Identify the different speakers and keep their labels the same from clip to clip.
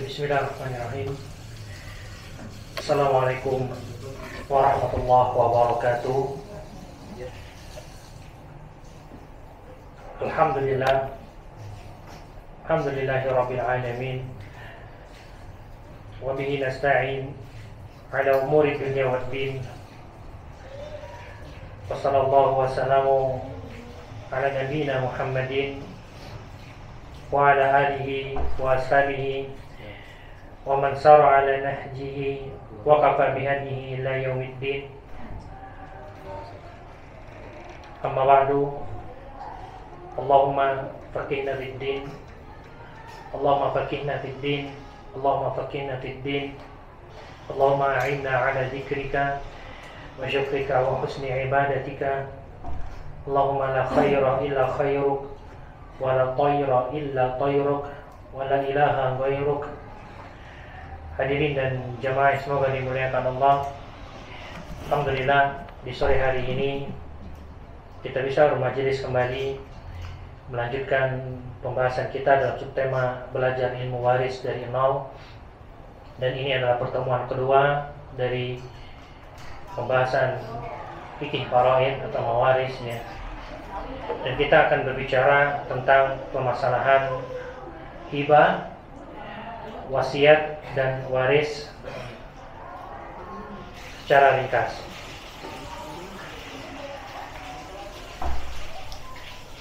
Speaker 1: Bismillahirrahmanirrahim. Assalamualaikum warahmatullahi wabarakatuh. Alhamdulillahirabbil alamin. Wa bihi nasta'in ala umuri dunya waddin. Wa sallallahu wa sallamu ala nabiyyina Muhammadin wa ala alihi wa ashabihi wa man sara ala nahjihi wa qafa bihadihi ila yaumiddin. Amma ba'du. Allahumma faqihna fid din. Allahumma faqihna fid din. Allahumma faqihna fid din. Allahumma a'inna ala dzikrika wa syukrika wa husni ibadatika. Allahumma la khaira illa khairuk wa la tayra illa tayruk wa la ilaha ghairuk. Hadirin dan jamaah semoga dimuliakan Allah. Alhamdulillah di sore hari ini kita bisa bermajelis kembali melanjutkan pembahasan kita dalam subtema belajar ilmu waris dari nol. Dan ini adalah pertemuan kedua dari pembahasan fikih faraid atau mawaris ya. Dan kita akan berbicara tentang permasalahan hibah, wasiat dan waris secara ringkas.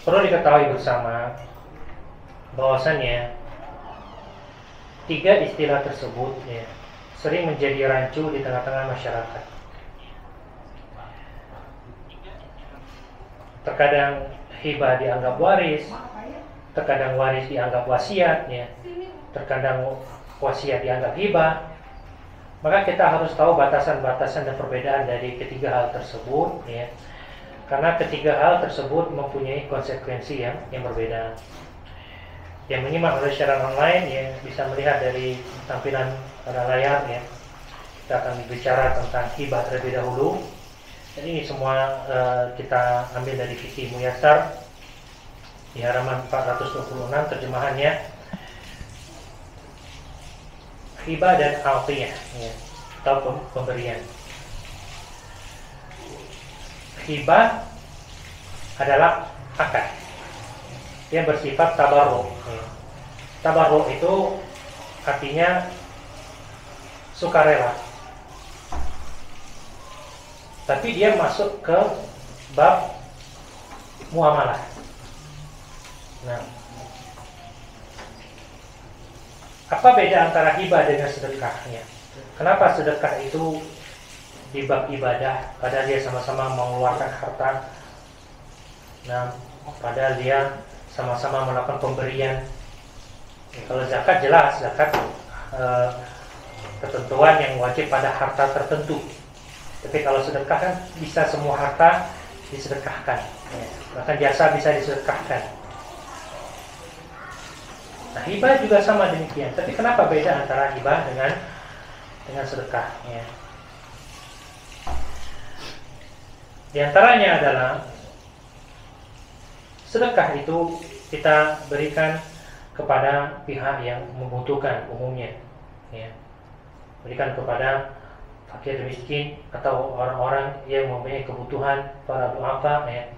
Speaker 1: Perlu diketahui bersama bahwasannya tiga istilah tersebut ya, sering menjadi rancu di tengah-tengah masyarakat. Terkadang hibah dianggap waris, terkadang waris dianggap wasiat ya, terkadang wasiat dianggap hibah. Maka kita harus tahu batasan-batasan dan perbedaan dari ketiga hal tersebut ya. Karena ketiga hal tersebut mempunyai konsekuensi yang berbeda. Yang menyimak oleh secara online ya bisa melihat dari tampilan pada layar ya. Kita akan bicara tentang hibah terlebih dahulu. Dan ini semua kita ambil dari Fikih Muyassar di halaman 426 terjemahannya. Hibah dan atiyah ya, atau pemberian. Hibah adalah akad yang bersifat tabarruk ya. Tabarruk itu artinya sukarela, tapi dia masuk ke bab muamalah. Nah, apa beda antara hibah dengan sedekahnya? Kenapa sedekah itu di bab ibadah, padahal dia sama-sama mengeluarkan harta? Nah, padahal dia sama-sama melakukan pemberian. Kalau zakat jelas, zakat ketentuan yang wajib pada harta tertentu. Tapi kalau sedekah kan bisa semua harta disedekahkan ya. Bahkan jasa bisa disedekahkan. Nah, hibah juga sama demikian. Tapi kenapa beda antara hibah dengan sedekah ya? Di antaranya adalah sedekah itu kita berikan kepada pihak yang membutuhkan umumnya ya. Berikan kepada fakir miskin atau orang-orang yang mempunyai kebutuhan, para du'afa ya,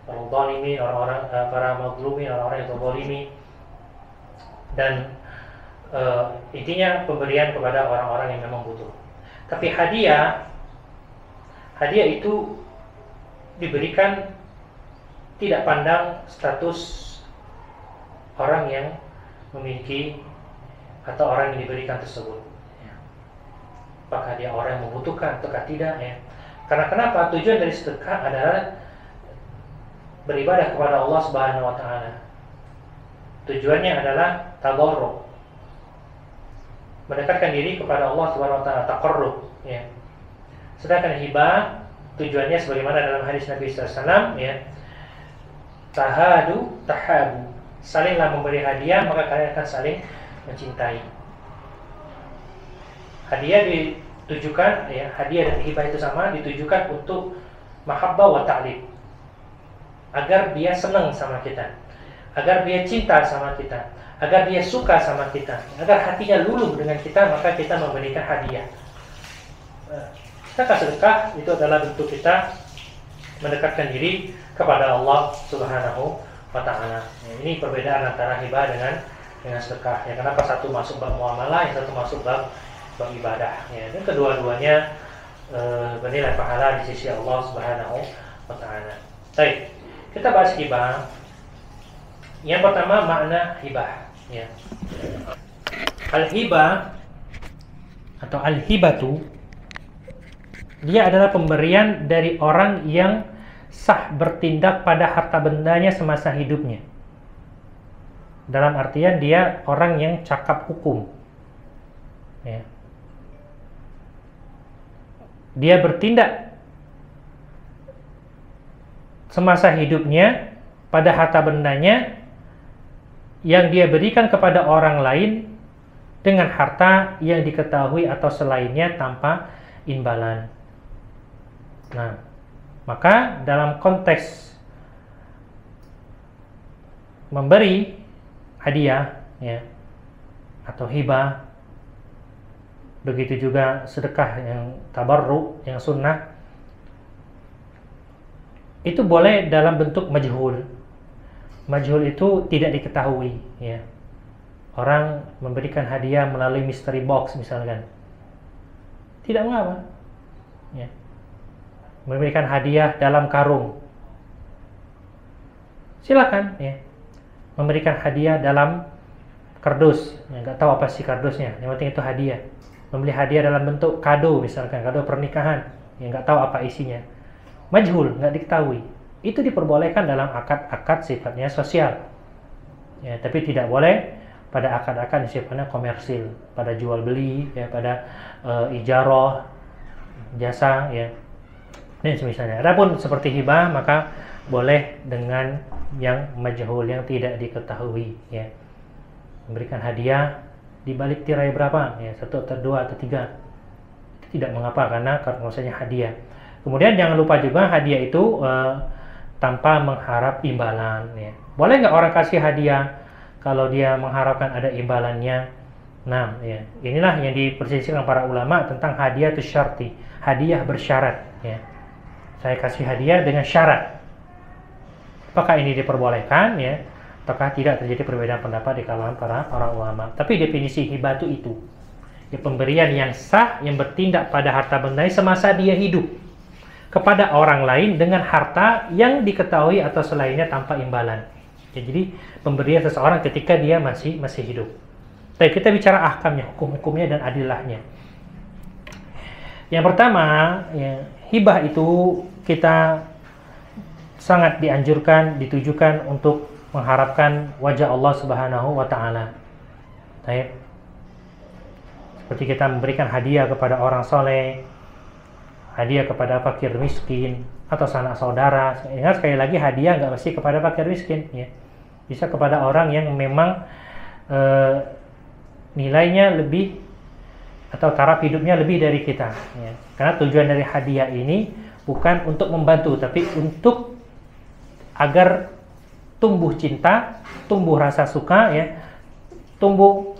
Speaker 1: para zalimin, orang-orang para mazlumin, orang-orang yang terzalimi. Dan intinya pemberian kepada orang-orang yang memang butuh. Tapi hadiah itu diberikan tidak pandang status orang yang memiliki atau orang yang diberikan tersebut. Apakah dia orang yang membutuhkan atau tidak ya. Karena kenapa? Tujuan dari sedekah adalah beribadah kepada Allah Subhanahu wa taala. Tujuannya adalah tadarruk, mendekatkan diri kepada Allah Subhanahu wa taala, taqarrub ya. Sedangkan hibah tujuannya sebagaimana dalam hadis Nabi sallallahu alaihi wasallam ya, tahadu tahabu, salinglah memberi hadiah maka kalian akan saling mencintai. Hadiah ditujukan ya, hadiah dan hibah itu sama, ditujukan untuk mahabbah wa ta'lib, agar dia senang sama kita, agar dia cinta sama kita, agar dia suka sama kita, agar hatinya luluh dengan kita, maka kita memberikan hadiah. Sedekah sedekah itu adalah bentuk kita mendekatkan diri kepada Allah Subhanahu wa Ta'ala. Ini perbedaan antara hibah dengan sedekah. Ya, kenapa satu masuk bab muamalah, yang satu masuk bab ibadah. Ya, dan kedua-duanya bernilai pahala di sisi Allah Subhanahu wa Ta'ala. Baik, kita bahas hibah. Yang pertama, makna hibah. Ya. Al-hibah atau al-hibatu, dia adalah pemberian dari orang yang sah bertindak pada harta bendanya semasa hidupnya. Dalam artian dia orang yang cakap hukum. Ya. Dia bertindak semasa hidupnya pada harta bendanya yang dia berikan kepada orang lain dengan harta yang diketahui atau selainnya tanpa imbalan. Nah, maka dalam konteks memberi hadiah, ya, atau hibah, begitu juga sedekah yang tabarruk, yang sunnah, itu boleh dalam bentuk majhul. Majhul itu tidak diketahui, ya. Orang memberikan hadiah melalui mystery box misalkan, tidak mengapa, ya. Memberikan hadiah dalam karung, silakan, ya. Memberikan hadiah dalam kardus, ya, nggak tahu apa sih kardusnya, yang penting itu hadiah. Membeli hadiah dalam bentuk kado misalkan, kado pernikahan, yang nggak tahu apa isinya, majhul, nggak diketahui. Itu diperbolehkan dalam akad-akad sifatnya sosial, ya, tapi tidak boleh pada akad-akad sifatnya komersil, pada jual beli, ya, pada ijarah jasa, ya, dan semisalnya. Adapun seperti hibah maka boleh dengan yang majhul, yang tidak diketahui, ya. Memberikan hadiah di balik tirai berapa, ya, 1 atau 2 atau 3, itu tidak mengapa karena maksudnya hadiah. Kemudian jangan lupa juga hadiah itu tanpa mengharap imbalan, ya. Boleh nggak orang kasih hadiah kalau dia mengharapkan ada imbalannya? Nah, ya, inilah yang diperselisihkan para ulama tentang hadiah itu syarti, hadiah bersyarat, ya. Saya kasih hadiah dengan syarat. Apakah ini diperbolehkan, ya, ataukah tidak? Terjadi perbedaan pendapat di kalangan para ulama. Tapi definisi hibah itu, ya, pemberian yang sah yang bertindak pada harta benda semasa dia hidup kepada orang lain dengan harta yang diketahui atau selainnya tanpa imbalan. Ya, jadi pemberian seseorang ketika dia masih hidup. Baik, kita bicara ahkamnya, hukum-hukumnya dan adilahnya. Yang pertama, ya, hibah itu kita sangat dianjurkan, ditujukan untuk mengharapkan wajah Allah Subhanahu wa Ta'ala. Baik. Seperti kita memberikan hadiah kepada orang soleh, hadiah kepada fakir miskin atau sanak saudara. Ingat sekali lagi, hadiah nggak mesti kepada fakir miskin, ya. Bisa kepada orang yang memang nilainya lebih atau taraf hidupnya lebih dari kita, ya. Karena tujuan dari hadiah ini bukan untuk membantu, tapi untuk agar tumbuh cinta, tumbuh rasa suka, ya, tumbuh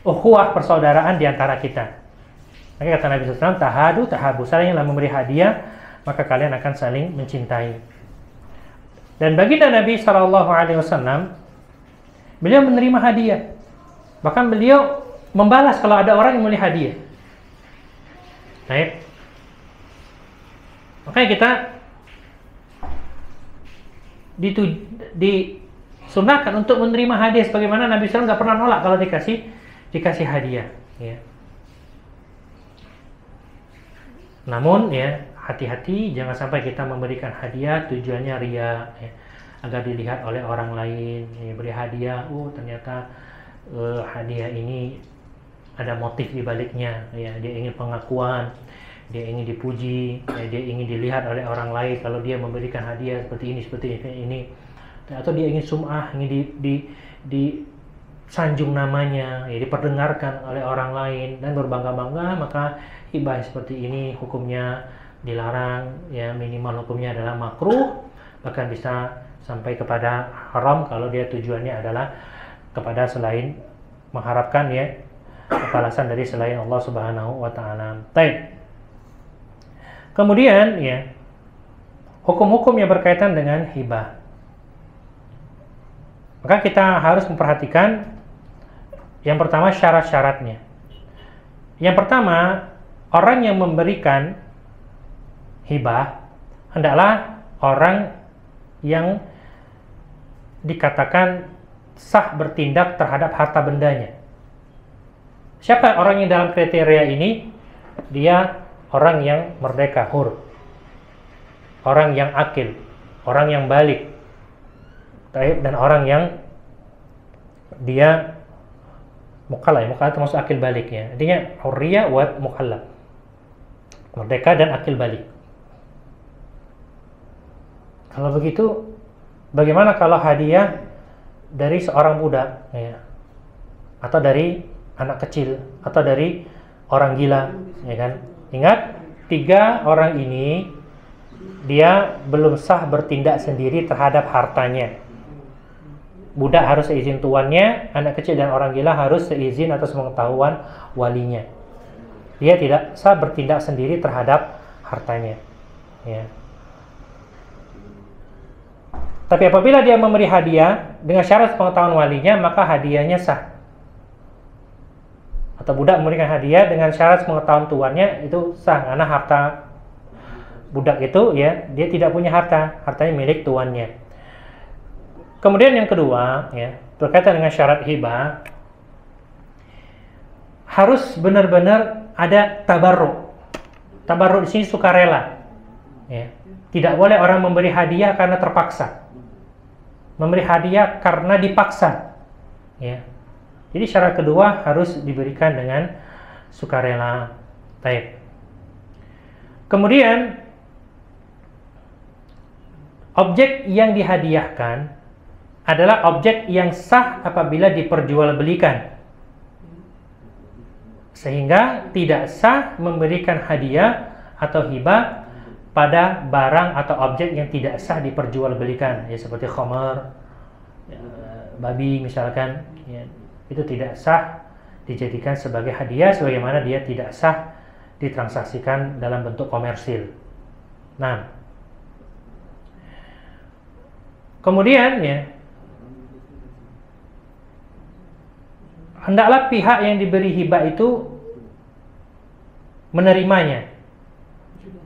Speaker 1: ukhuwah persaudaraan di antara kita. Maka kata Nabi SAW, tahadu tahabu, salinglah memberi hadiah, maka kalian akan saling mencintai. Dan baginda Nabi SAW, beliau menerima hadiah, bahkan beliau membalas kalau ada orang yang memberi hadiah. Baik. Makanya kita disunahkan untuk menerima hadiah, sebagaimana Nabi SAW nggak pernah nolak kalau dikasih hadiah, ya. Namun, ya, hati-hati jangan sampai kita memberikan hadiah tujuannya riya, ya, agar dilihat oleh orang lain. Ya, beri hadiah, ternyata hadiah ini ada motif di baliknya, ya, dia ingin pengakuan, dia ingin dipuji, ya, dia ingin dilihat oleh orang lain kalau dia memberikan hadiah seperti ini, atau dia ingin sum'ah, ingin disanjung namanya, ya, diperdengarkan oleh orang lain dan berbangga-bangga, maka hibah seperti ini hukumnya dilarang, ya, minimal hukumnya adalah makruh bahkan bisa sampai kepada haram kalau dia tujuannya adalah kepada selain mengharapkan ya balasan dari selain Allah Subhanahu wa taala. Baik. Kemudian ya hukum-hukum yang berkaitan dengan hibah. Maka kita harus memperhatikan yang pertama syarat-syaratnya. Yang pertama, orang yang memberikan hibah hendaklah orang yang dikatakan sah bertindak terhadap harta bendanya. Siapa orang yang dalam kriteria ini? Dia orang yang merdeka, hur, orang yang akil, orang yang balik, dan orang yang dia mukallaf. Mukallaf termasuk akil balik ya. Artinya hurriyah wa mukallaf, merdeka dan akil balik. Kalau begitu, bagaimana kalau hadiah dari seorang budak ya, atau dari anak kecil, atau dari orang gila, ya kan? Ingat, 3 orang ini dia belum sah bertindak sendiri terhadap hartanya. Budak harus seizin tuannya, anak kecil dan orang gila harus seizin atas pengetahuan walinya. Dia tidak sah bertindak sendiri terhadap hartanya. Ya. Tapi apabila dia memberi hadiah dengan syarat pengetahuan walinya, maka hadiahnya sah. Atau budak memberikan hadiah dengan syarat pengetahuan tuannya, itu sah karena harta budak itu ya, dia tidak punya harta, hartanya milik tuannya. Kemudian yang kedua ya, berkaitan dengan syarat hibah, harus benar-benar ada tabarruk. Tabarruk di sini sukarela. Ya. Tidak boleh orang memberi hadiah karena terpaksa. Memberi hadiah karena dipaksa. Ya. Jadi syarat kedua harus diberikan dengan sukarela. Baik. Kemudian objek yang dihadiahkan adalah objek yang sah apabila diperjualbelikan. Sehingga tidak sah memberikan hadiah atau hibah pada barang atau objek yang tidak sah diperjualbelikan, ya seperti khamar, ya, babi misalkan, ya, itu tidak sah dijadikan sebagai hadiah, sebagaimana dia tidak sah ditransaksikan dalam bentuk komersil. Nah, kemudian ya, hendaklah pihak yang diberi hibah itu menerimanya.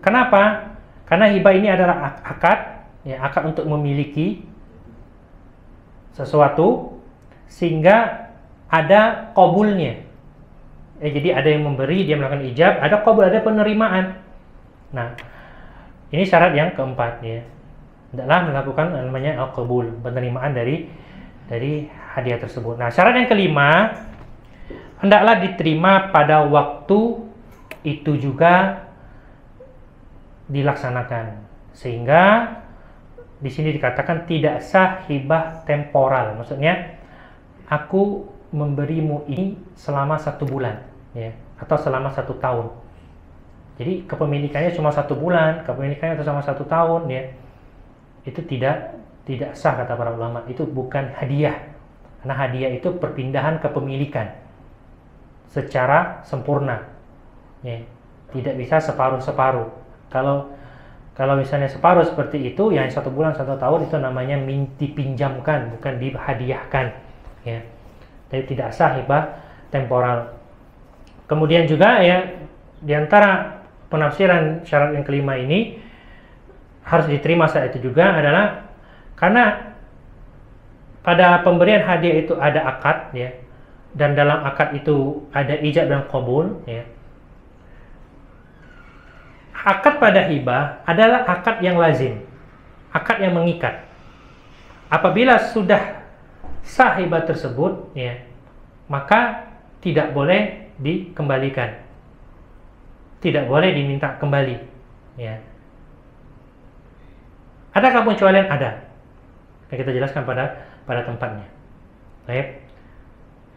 Speaker 1: Kenapa? Karena hibah ini adalah akad, ya, akad untuk memiliki sesuatu, sehingga ada qabulnya. Jadi ada yang memberi, dia melakukan ijab, ada qabul, ada penerimaan. Nah, ini syarat yang keempat ya. Hendaklah melakukan namanya al-qabul, penerimaan dari hadiah tersebut. Nah, syarat yang kelima, hendaklah diterima pada waktu itu juga dilaksanakan, sehingga di sini dikatakan tidak sah hibah temporal. Maksudnya, aku memberimu ini selama 1 bulan, ya, atau selama 1 tahun. Jadi kepemilikannya cuma 1 bulan, kepemilikannya itu selama 1 tahun, ya, itu tidak sah kata para ulama. Itu bukan hadiah, karena hadiah itu perpindahan kepemilikan secara sempurna, ya, tidak bisa separuh-separuh. Kalau misalnya separuh seperti itu, yang 1 bulan 1 tahun, itu namanya dipinjamkan, bukan dihadiahkan, ya. Jadi tidak sah hibah temporal. Kemudian juga ya, diantara penafsiran syarat yang kelima ini harus diterima saat itu juga adalah karena pada pemberian hadiah itu ada akad, ya, dan dalam akad itu ada ijab dan qabul, ya. Akad pada hibah adalah akad yang lazim, akad yang mengikat. Apabila sudah sah hibah tersebut, ya, maka tidak boleh dikembalikan, tidak boleh diminta kembali, ya. Adakah pengecualian? Ada. Yang kita jelaskan pada tempatnya. Baik.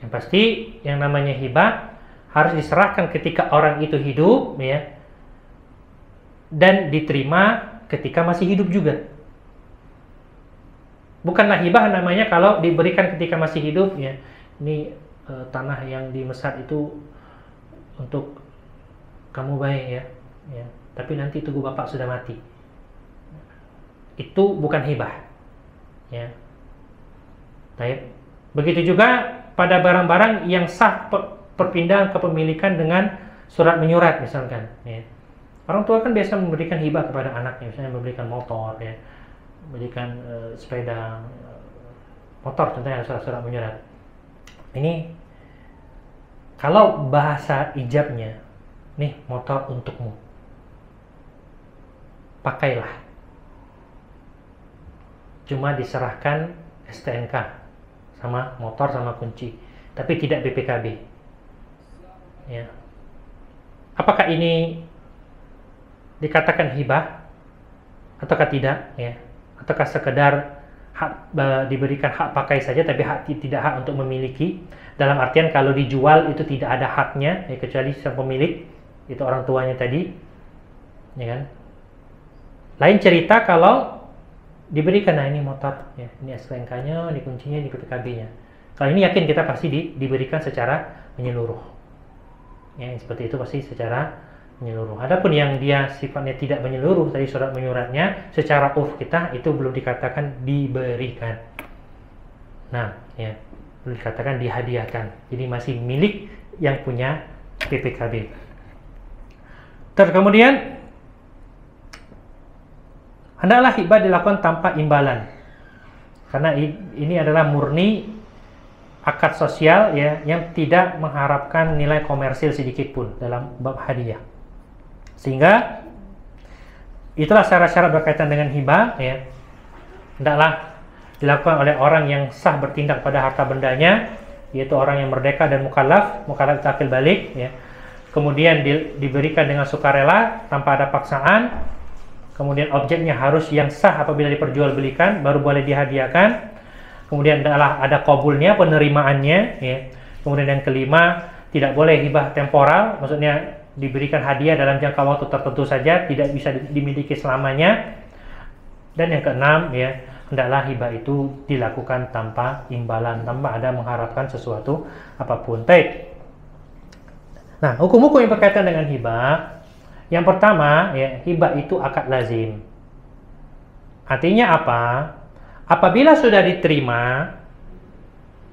Speaker 1: Yang pasti yang namanya hibah harus diserahkan ketika orang itu hidup, ya, dan diterima ketika masih hidup juga. Bukanlah hibah namanya kalau diberikan ketika masih hidup, ya. Ini tanah yang di Mesir itu untuk kamu baik, ya. Ya. Tapi nanti tunggu bapak sudah mati. Itu bukan hibah, ya. Baik. Begitu juga pada barang-barang yang sah perpindahan kepemilikan dengan surat menyurat misalkan, ya. Orang tua kan biasa memberikan hibah kepada anaknya, misalnya memberikan motor, ya, memberikan sepeda motor, contohnya surat menyurat. Ini kalau bahasa ijabnya, nih motor untukmu, pakailah. Cuma diserahkan STNK sama motor sama kunci, tapi tidak BPKB. Ya. Apakah ini dikatakan hibah ataukah tidak? Ya. Ataukah sekedar hak, diberikan hak pakai saja, tapi tidak hak untuk memiliki? Dalam artian kalau dijual itu tidak ada haknya, ya, kecuali sang pemilik, itu orang tuanya tadi, ya kan? Lain cerita kalau diberikan, nah ini motor, ya, ini STNK-nya, ini kuncinya, ini PPKB-nya. Kalau ini yakin kita pasti diberikan secara menyeluruh. Ya, seperti itu pasti secara menyeluruh. Adapun yang dia sifatnya tidak menyeluruh, tadi surat menyuratnya, secara kita itu belum dikatakan diberikan. Nah, ya, belum dikatakan dihadiahkan. Jadi masih milik yang punya PPKB. Terus kemudian hendaklah hibah dilakukan tanpa imbalan, karena ini adalah murni akad sosial, ya, yang tidak mengharapkan nilai komersil sedikit pun dalam bab hadiah. Sehingga itulah syarat-syarat berkaitan dengan hibah, ya. Hendaklah dilakukan oleh orang yang sah bertindak pada harta bendanya, yaitu orang yang merdeka dan mukallaf akil balik, ya. Kemudian diberikan dengan sukarela tanpa ada paksaan. Kemudian objeknya harus yang sah apabila diperjualbelikan, baru boleh dihadiahkan. Kemudian adalah ada qabulnya, penerimaannya, ya. Kemudian yang kelima, tidak boleh hibah temporal, maksudnya diberikan hadiah dalam jangka waktu tertentu saja, tidak bisa dimiliki selamanya. Dan yang keenam, ya, hendaklah hibah itu dilakukan tanpa imbalan, tanpa ada mengharapkan sesuatu apapun. Baik. Nah, hukum-hukum yang berkaitan dengan hibah. Yang pertama, ya, hibah itu akad lazim. Artinya apa? Apabila sudah diterima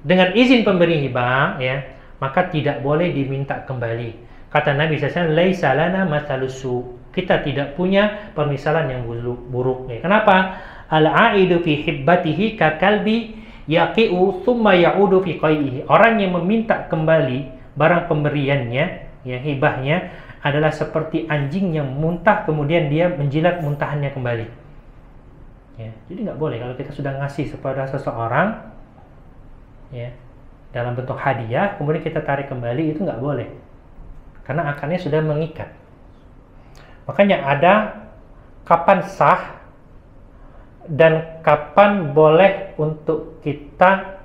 Speaker 1: dengan izin pemberi hibah, ya, maka tidak boleh diminta kembali. Kata Nabi SAW, laisa lana mathalusu. Kita tidak punya permisalan yang buruk. Ya. Kenapa? Al-aidu fi hibbatihi ka kalbi yaqi'u thumma ya'udu fi qai'ihi. Orang yang meminta kembali barang pemberiannya, ya, hibahnya, adalah seperti anjing yang muntah kemudian dia menjilat muntahannya kembali. Ya, jadi nggak boleh kalau kita sudah ngasih kepada seseorang, ya, dalam bentuk hadiah, kemudian kita tarik kembali, itu nggak boleh, karena akadnya sudah mengikat. Makanya ada kapan sah dan kapan boleh untuk kita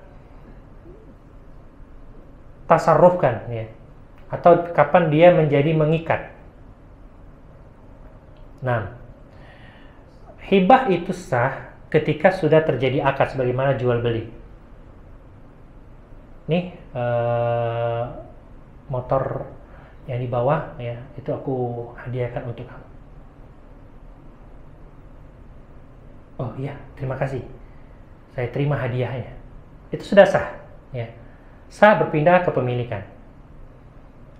Speaker 1: tasarrufkan, ya, atau kapan dia menjadi mengikat. Nah, hibah itu sah ketika sudah terjadi akad sebagaimana jual beli. Nih, motor yang di bawah, ya, itu aku hadiahkan untuk kamu. Oh iya, terima kasih, saya terima hadiahnya. Itu sudah sah, ya, sah berpindah kepemilikan.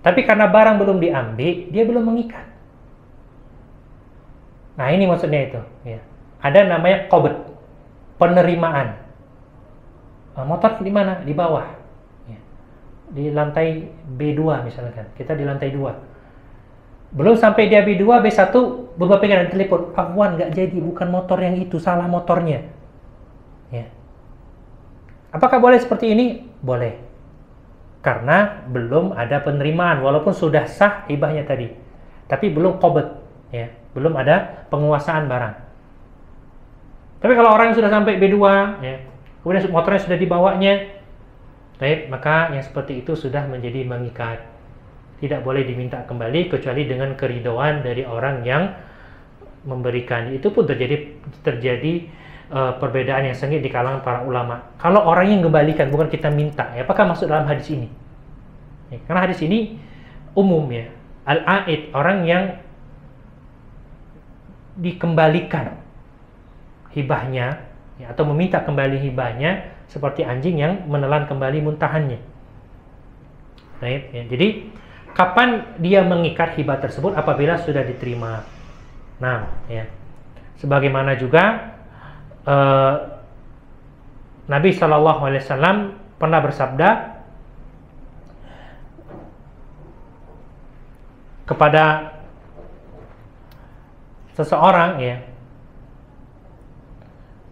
Speaker 1: Tapi karena barang belum diambil, dia belum mengikat. Nah, ini maksudnya itu, ya. Ada namanya qabd, penerimaan. Motor di mana? Di bawah, ya. Di lantai B2 misalkan. Kita di lantai 2. Belum sampai dia B2, B1, beberapa kali telepon, "Afwan, nggak jadi, bukan motor yang itu, salah motornya." Ya. Apakah boleh seperti ini? Boleh. Karena belum ada penerimaan, walaupun sudah sah hibahnya tadi, tapi belum qabd, ya, belum ada penguasaan barang. Tapi kalau orang yang sudah sampai B2, ya, kemudian motornya sudah dibawanya, baik, maka yang seperti itu sudah menjadi mengikat, tidak boleh diminta kembali kecuali dengan keridhaan dari orang yang memberikan. Itu pun terjadi perbedaan yang sengit di kalangan para ulama. Kalau orang yang kembalikan, bukan kita minta, ya, apakah masuk dalam hadis ini? Ya, karena hadis ini umum ya. Al-aid, orang yang dikembalikan hibahnya, ya, atau meminta kembali hibahnya, seperti anjing yang menelan kembali muntahannya. Baik, ya. Jadi kapan dia mengikat hibah tersebut? Apabila sudah diterima. Nah, ya. Sebagaimana juga Nabi SAW pernah bersabda kepada seseorang, ya,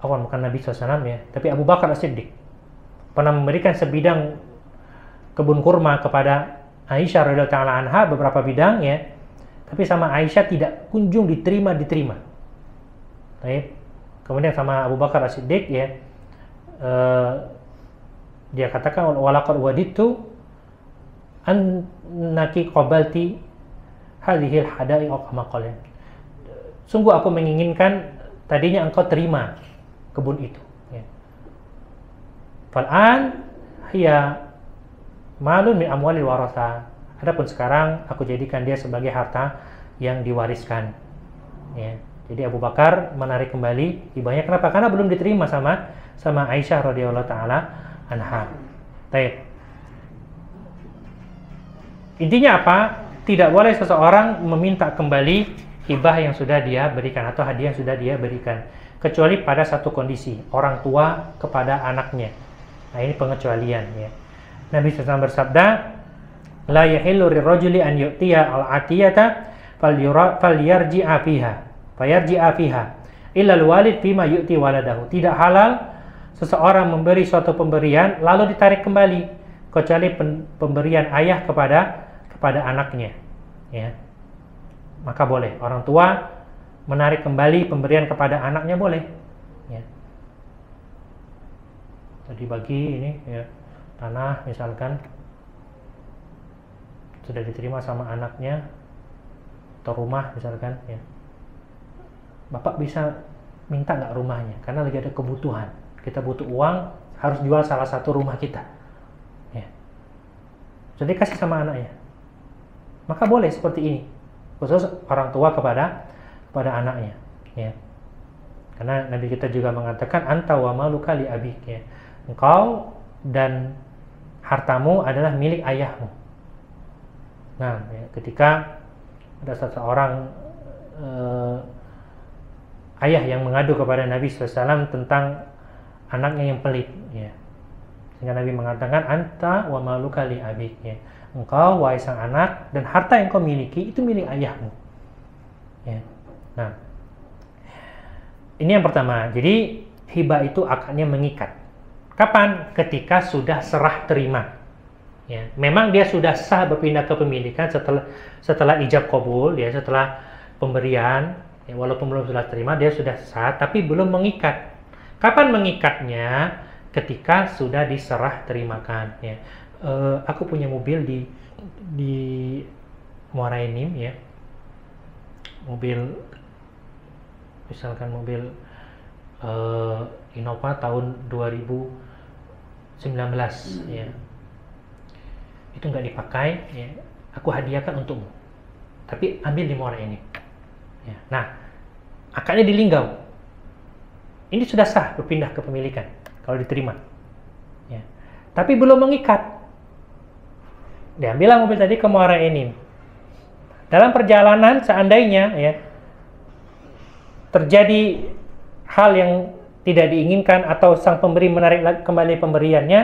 Speaker 1: bukan Nabi SAW ya, tapi Abu Bakar As-Siddiq pernah memberikan sebidang kebun kurma kepada Aisyah radhiyallahu ta'ala anha, beberapa bidang ya, tapi sama Aisyah tidak kunjung diterima. Baik. Kemudian sama Abu Bakar As-Siddiq ya, dia katakan walaqad waditu annaki qabalti hadhil hadaiq kama qala. Sungguh aku menginginkan tadinya engkau terima kebun itu ya. Fal'an hiya malun min amwalil warasa. Adapun sekarang aku jadikan dia sebagai harta yang diwariskan ya. Jadi Abu Bakar menarik kembali hibahnya. Kenapa? Karena belum diterima sama Aisyah radhiyallahu taala anha. Baik. Intinya apa? Tidak boleh seseorang meminta kembali hibah yang sudah dia berikan atau hadiah yang sudah dia berikan, kecuali pada satu kondisi, orang tua kepada anaknya. Nah, ini pengecualian ya. Nabi SAW bersabda, la yahillu lirrajuli an yu'tiya al-atiyata falyarji'a fiha illa al-walid fima yu'ti waladahu. Tidak halal seseorang memberi suatu pemberian lalu ditarik kembali, kecuali pemberian ayah kepada anaknya ya. Maka boleh orang tua menarik kembali pemberian kepada anaknya, boleh ya. Jadi bagi ini ya, tanah misalkan sudah diterima sama anaknya, atau rumah misalkan ya, bapak bisa minta nggak rumahnya karena lagi ada kebutuhan, kita butuh uang, harus jual salah satu rumah kita ya. Jadi kasih sama anaknya, maka boleh seperti ini, khusus orang tua kepada anaknya ya. Karena Nabi kita juga mengatakan anta wa maluka li abik ya, engkau dan hartamu adalah milik ayahmu. Nah ya, ketika ada seseorang ayah yang mengadu kepada Nabi SAW tentang anaknya yang pelit ya, sehingga Nabi mengatakan anta wa maluka li abik ya, engkau wahai sang anak dan harta yang kau miliki itu milik ayahmu ya. Nah, ini yang pertama. Jadi hibah itu akadnya mengikat. Kapan? Ketika sudah serah terima ya. Memang dia sudah sah berpindah kepemilikan setelah ijab qabul ya, setelah pemberian ya, walaupun belum sudah terima dia sudah sah, tapi belum mengikat. Kapan mengikatnya? Ketika sudah diserah terimakan ya. Aku punya mobil di Muara Enim ya, mobil misalkan mobil Innova tahun 2019 ya, itu nggak dipakai ya, aku hadiahkan untukmu, tapi ambil di Muara Enim ya. Nah, akadnya di Linggau, ini sudah sah berpindah kepemilikan kalau diterima ya, tapi belum mengikat. Diambillah mobil tadi ke Muara Enim. Dalam perjalanan seandainya ya terjadi hal yang tidak diinginkan atau sang pemberi menarik kembali pemberiannya,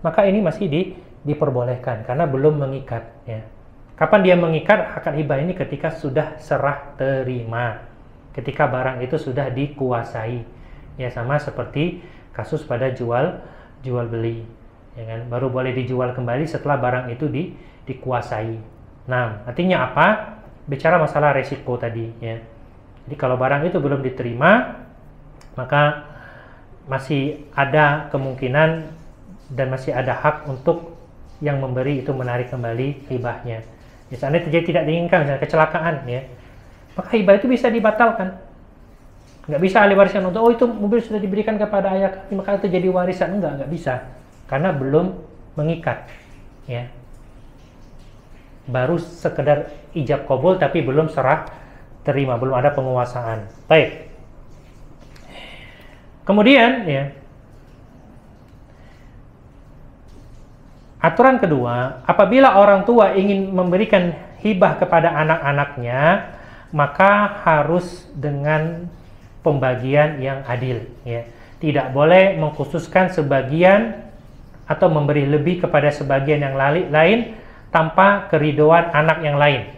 Speaker 1: maka ini masih diperbolehkan karena belum mengikat ya. Kapan dia mengikat akad hibah ini? Ketika sudah serah terima, ketika barang itu sudah dikuasai ya, sama seperti kasus pada jual beli ya kan, baru boleh dijual kembali setelah barang itu dikuasai. Nah, artinya apa? Bicara masalah resiko tadi ya. Jadi kalau barang itu belum diterima, maka masih ada kemungkinan dan masih ada hak untuk yang memberi itu menarik kembali hibahnya. Misalnya terjadi tidak diinginkan, misalnya kecelakaan ya, maka hibah itu bisa dibatalkan Nggak bisa ahli warisnya untuk, oh itu mobil sudah diberikan kepada ayah kami, maka itu jadi warisan. Nggak bisa. Karena belum mengikat. Ya. Baru sekedar ijab qabul, tapi belum serah terima, belum ada penguasaan. Baik. Kemudian, ya, aturan kedua, apabila orang tua ingin memberikan hibah kepada anak-anaknya, maka harus dengan pembagian yang adil. Ya. Tidak boleh mengkhususkan sebagian atau memberi lebih kepada sebagian yang lain tanpa keridhaan anak yang lain.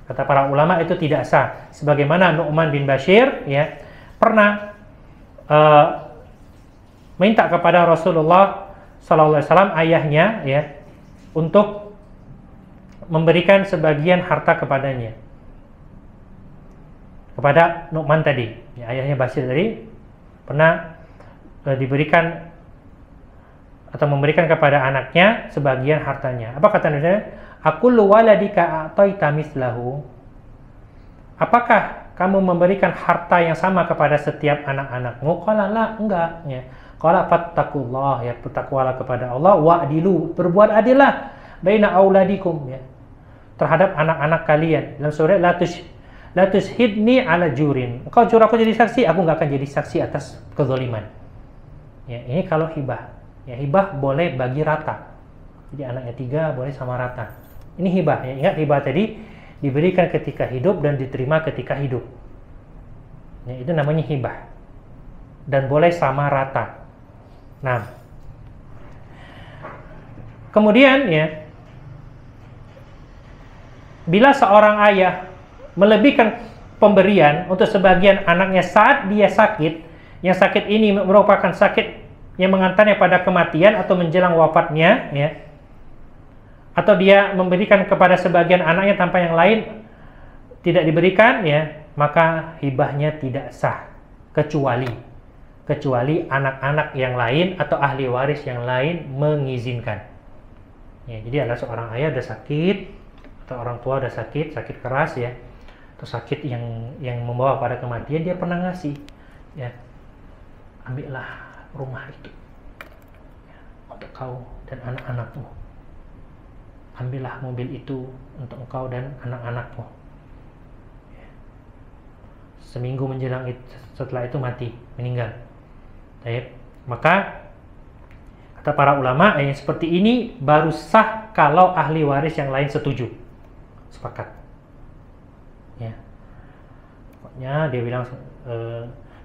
Speaker 1: Kata para ulama itu tidak sah. Sebagaimana Nu'man bin Bashir, ya, pernah minta kepada Rasulullah SAW, ayahnya, ya, untuk memberikan sebagian harta kepadanya, kepada Nu'man tadi, ya, ayahnya Bashir tadi pernah diberikan atau memberikan kepada anaknya sebagian hartanya. Apa kata Nabi? Aqulu waladika a'taita mislahu. Apakah kamu memberikan harta yang sama kepada setiap anak-anakmu? Qala la, enggak, ya. Qala fattaqullah, ya, bertakwalah kepada Allah, wa'dilu, berbuat adillah baina auladikum, ya, terhadap anak-anak kalian. Dalam surah la tushhidni ala jurin. Engkau suruh aku jadi saksi, aku enggak akan jadi saksi atas kezaliman. Ya, ini kalau hibah. Ya, hibah boleh bagi rata. Jadi anaknya 3 boleh sama rata. Ini hibah, ya. Ingat hibah tadi diberikan ketika hidup dan diterima ketika hidup. Ya, itu namanya hibah. Dan boleh sama rata. Nah, kemudian, ya, bila seorang ayah melebihkan pemberian untuk sebagian anaknya saat dia sakit, yang sakit ini merupakan sakit yang mengantarnya pada kematian atau menjelang wafatnya, ya, atau dia memberikan kepada sebagian anaknya tanpa yang lain tidak diberikan, ya, maka hibahnya tidak sah kecuali anak-anak yang lain atau ahli waris yang lain mengizinkan. Ya, jadi ada seorang ayah udah sakit atau orang tua udah sakit keras, ya, atau sakit yang membawa pada kematian, dia pernah ngasih, ya, ambillah rumah itu, ya, untuk kau dan anak-anakmu. Ambillah mobil itu untuk engkau dan anak-anakmu. Ya. Seminggu menjelang setelah itu mati, meninggal. Baik. Maka kata para ulama, yang seperti ini baru sah kalau ahli waris yang lain setuju, sepakat. Ya. Pokoknya dia bilang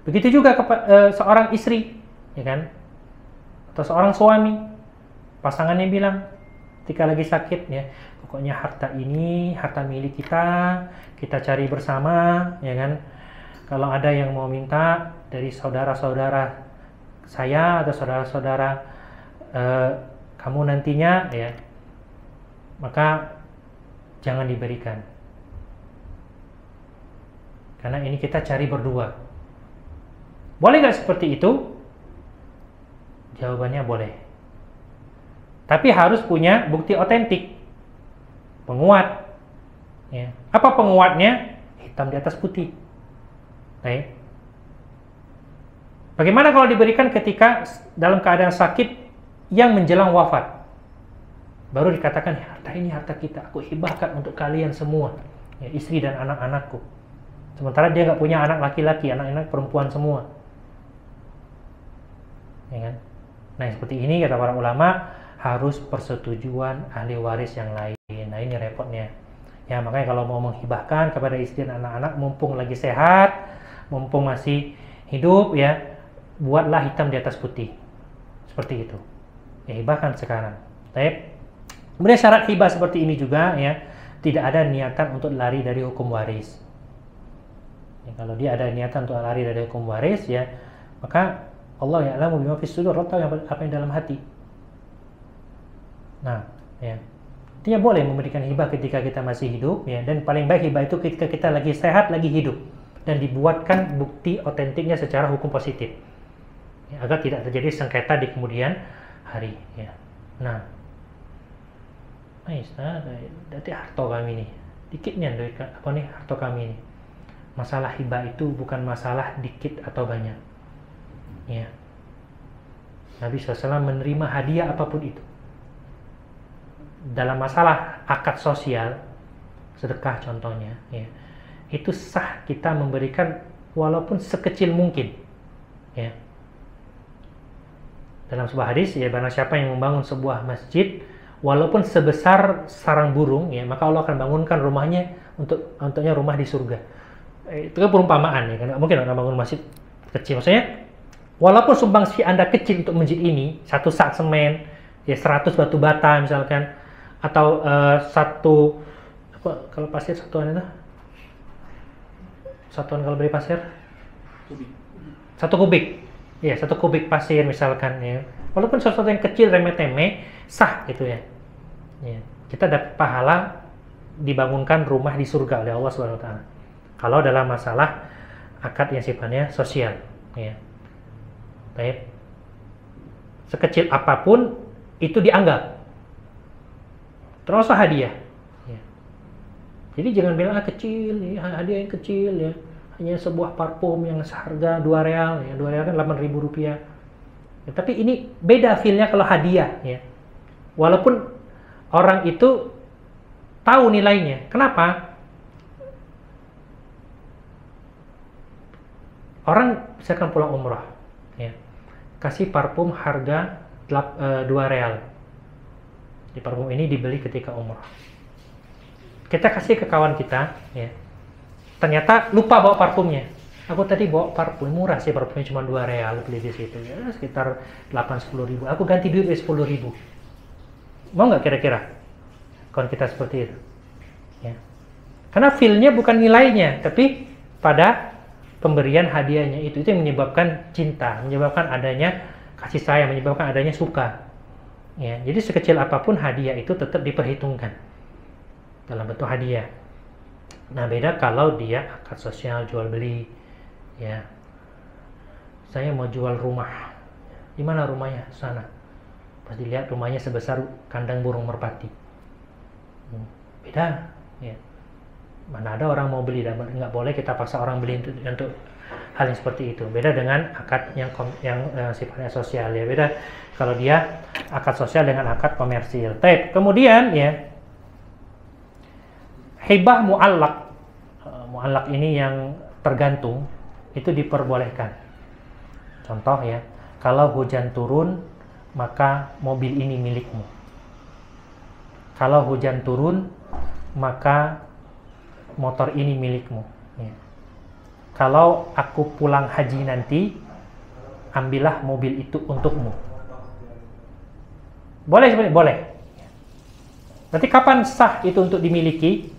Speaker 1: begitu juga seorang istri, ya kan, atau seorang suami, pasangannya bilang ketika lagi sakit, ya, pokoknya harta ini harta milik kita cari bersama, ya kan. Kalau ada yang mau minta dari saudara-saudara saya atau saudara-saudara kamu nantinya, ya, maka jangan diberikan, karena ini kita cari berdua. Boleh nggak seperti itu? Jawabannya boleh. Tapi harus punya bukti otentik, penguat. Ya. Apa penguatnya? Hitam di atas putih. Baik. Bagaimana kalau diberikan ketika dalam keadaan sakit yang menjelang wafat? Baru dikatakan, harta ini harta kita, aku hibahkan untuk kalian semua, ya, istri dan anak-anakku. Sementara dia nggak punya anak laki-laki, anak-anak perempuan semua. Ya kan? Nah, seperti ini kata para ulama, harus persetujuan ahli waris yang lain. Nah, ini repotnya. Ya, makanya kalau mau menghibahkan kepada istri dan anak-anak, mumpung lagi sehat, mumpung masih hidup, ya, buatlah hitam di atas putih. Seperti itu. Ya, hibahkan sekarang. Baik. Kemudian syarat hibah seperti ini juga, ya, tidak ada niatan untuk lari dari hukum waris. Ya, kalau dia ada niatan untuk lari dari hukum waris, ya, maka Allah ya'lamu bima fis sudur, Allah tahu apa yang dalam hati. Nah, ya, dia boleh memberikan hibah ketika kita masih hidup, ya, dan paling baik hibah itu ketika kita lagi sehat, lagi hidup, dan dibuatkan bukti otentiknya secara hukum positif, ya, agar tidak terjadi sengketa di kemudian hari, ya. Nah, berarti harta kami nih, dikitnya duit apa nih harta kami nih. Masalah hibah itu bukan masalah dikit atau banyak. Ya. Nabi SAW menerima hadiah apapun itu. Dalam masalah akad sosial, sedekah contohnya, ya, itu sah kita memberikan walaupun sekecil mungkin. Ya. Dalam sebuah hadis, ya, barang siapa yang membangun sebuah masjid walaupun sebesar sarang burung, ya, maka Allah akan bangunkan rumahnya untuknya rumah di surga. Itu kan perumpamaan, ya, kan mungkin orang bangun masjid kecil. Maksudnya, walaupun sumbangsi Anda kecil untuk masjid ini, 1 sak semen, ya 100 batu bata misalkan, atau satu apa kalau pasir satuan itu? Satuan kalau beli pasir? Kubik. 1 kubik. Ya, 1 kubik pasir misalkan, ya. Walaupun sesuatu yang kecil remeh-temeh, sah gitu ya. Ya. Kita dapat pahala dibangunkan rumah di surga oleh Allah Subhanahu wa taala. Kalau dalam masalah akad yang sifatnya sosial, ya. Baik. Sekecil apapun itu dianggap termasuk hadiah. Ya. Jadi jangan bilang kecil, ya, hadiah yang kecil, ya. Hanya sebuah parfum yang seharga 2 real, ya. 2 real kan 8.000 rupiah. Ya, tapi ini beda feel-nya kalau hadiah, ya. Walaupun orang itu tahu nilainya. Kenapa? Orang misalkan pulang umrah, ya, kasih parfum harga 2 real. Di parfum ini dibeli ketika umrah. Kita kasih ke kawan kita, ya. Ternyata lupa bawa parfumnya. Aku tadi bawa parfum murah sih, parfumnya cuma 2 real, beli di situ, ya, sekitar 8-10 ribu. Aku ganti duit 10 ribu. Mau nggak kira-kira kawan kita seperti itu? Ya. Karena feel-nya bukan nilainya, tapi pada pemberian hadiahnya itu yang menyebabkan cinta, menyebabkan adanya kasih sayang, menyebabkan adanya suka. Ya, jadi sekecil apapun hadiah itu tetap diperhitungkan dalam bentuk hadiah. Nah, beda kalau dia akad sosial jual beli, ya. Saya mau jual rumah. Di mana rumahnya? Sana. Pas dilihat rumahnya sebesar kandang burung merpati. Beda, ya. Mana ada orang mau beli, dan nggak boleh kita paksa orang beli untuk hal yang seperti itu. Beda dengan akad yang sifatnya sosial, ya. Beda kalau dia akad sosial dengan akad komersil. Kemudian, ya, hibah mu'allaq. Mu'allaq ini yang tergantung, itu diperbolehkan. Contoh, ya, kalau hujan turun maka mobil ini milikmu. Kalau hujan turun maka motor ini milikmu, ya. Kalau aku pulang haji nanti, ambillah mobil itu untukmu. Boleh sebenarnya? Boleh. Berarti kapan sah itu untuk dimiliki?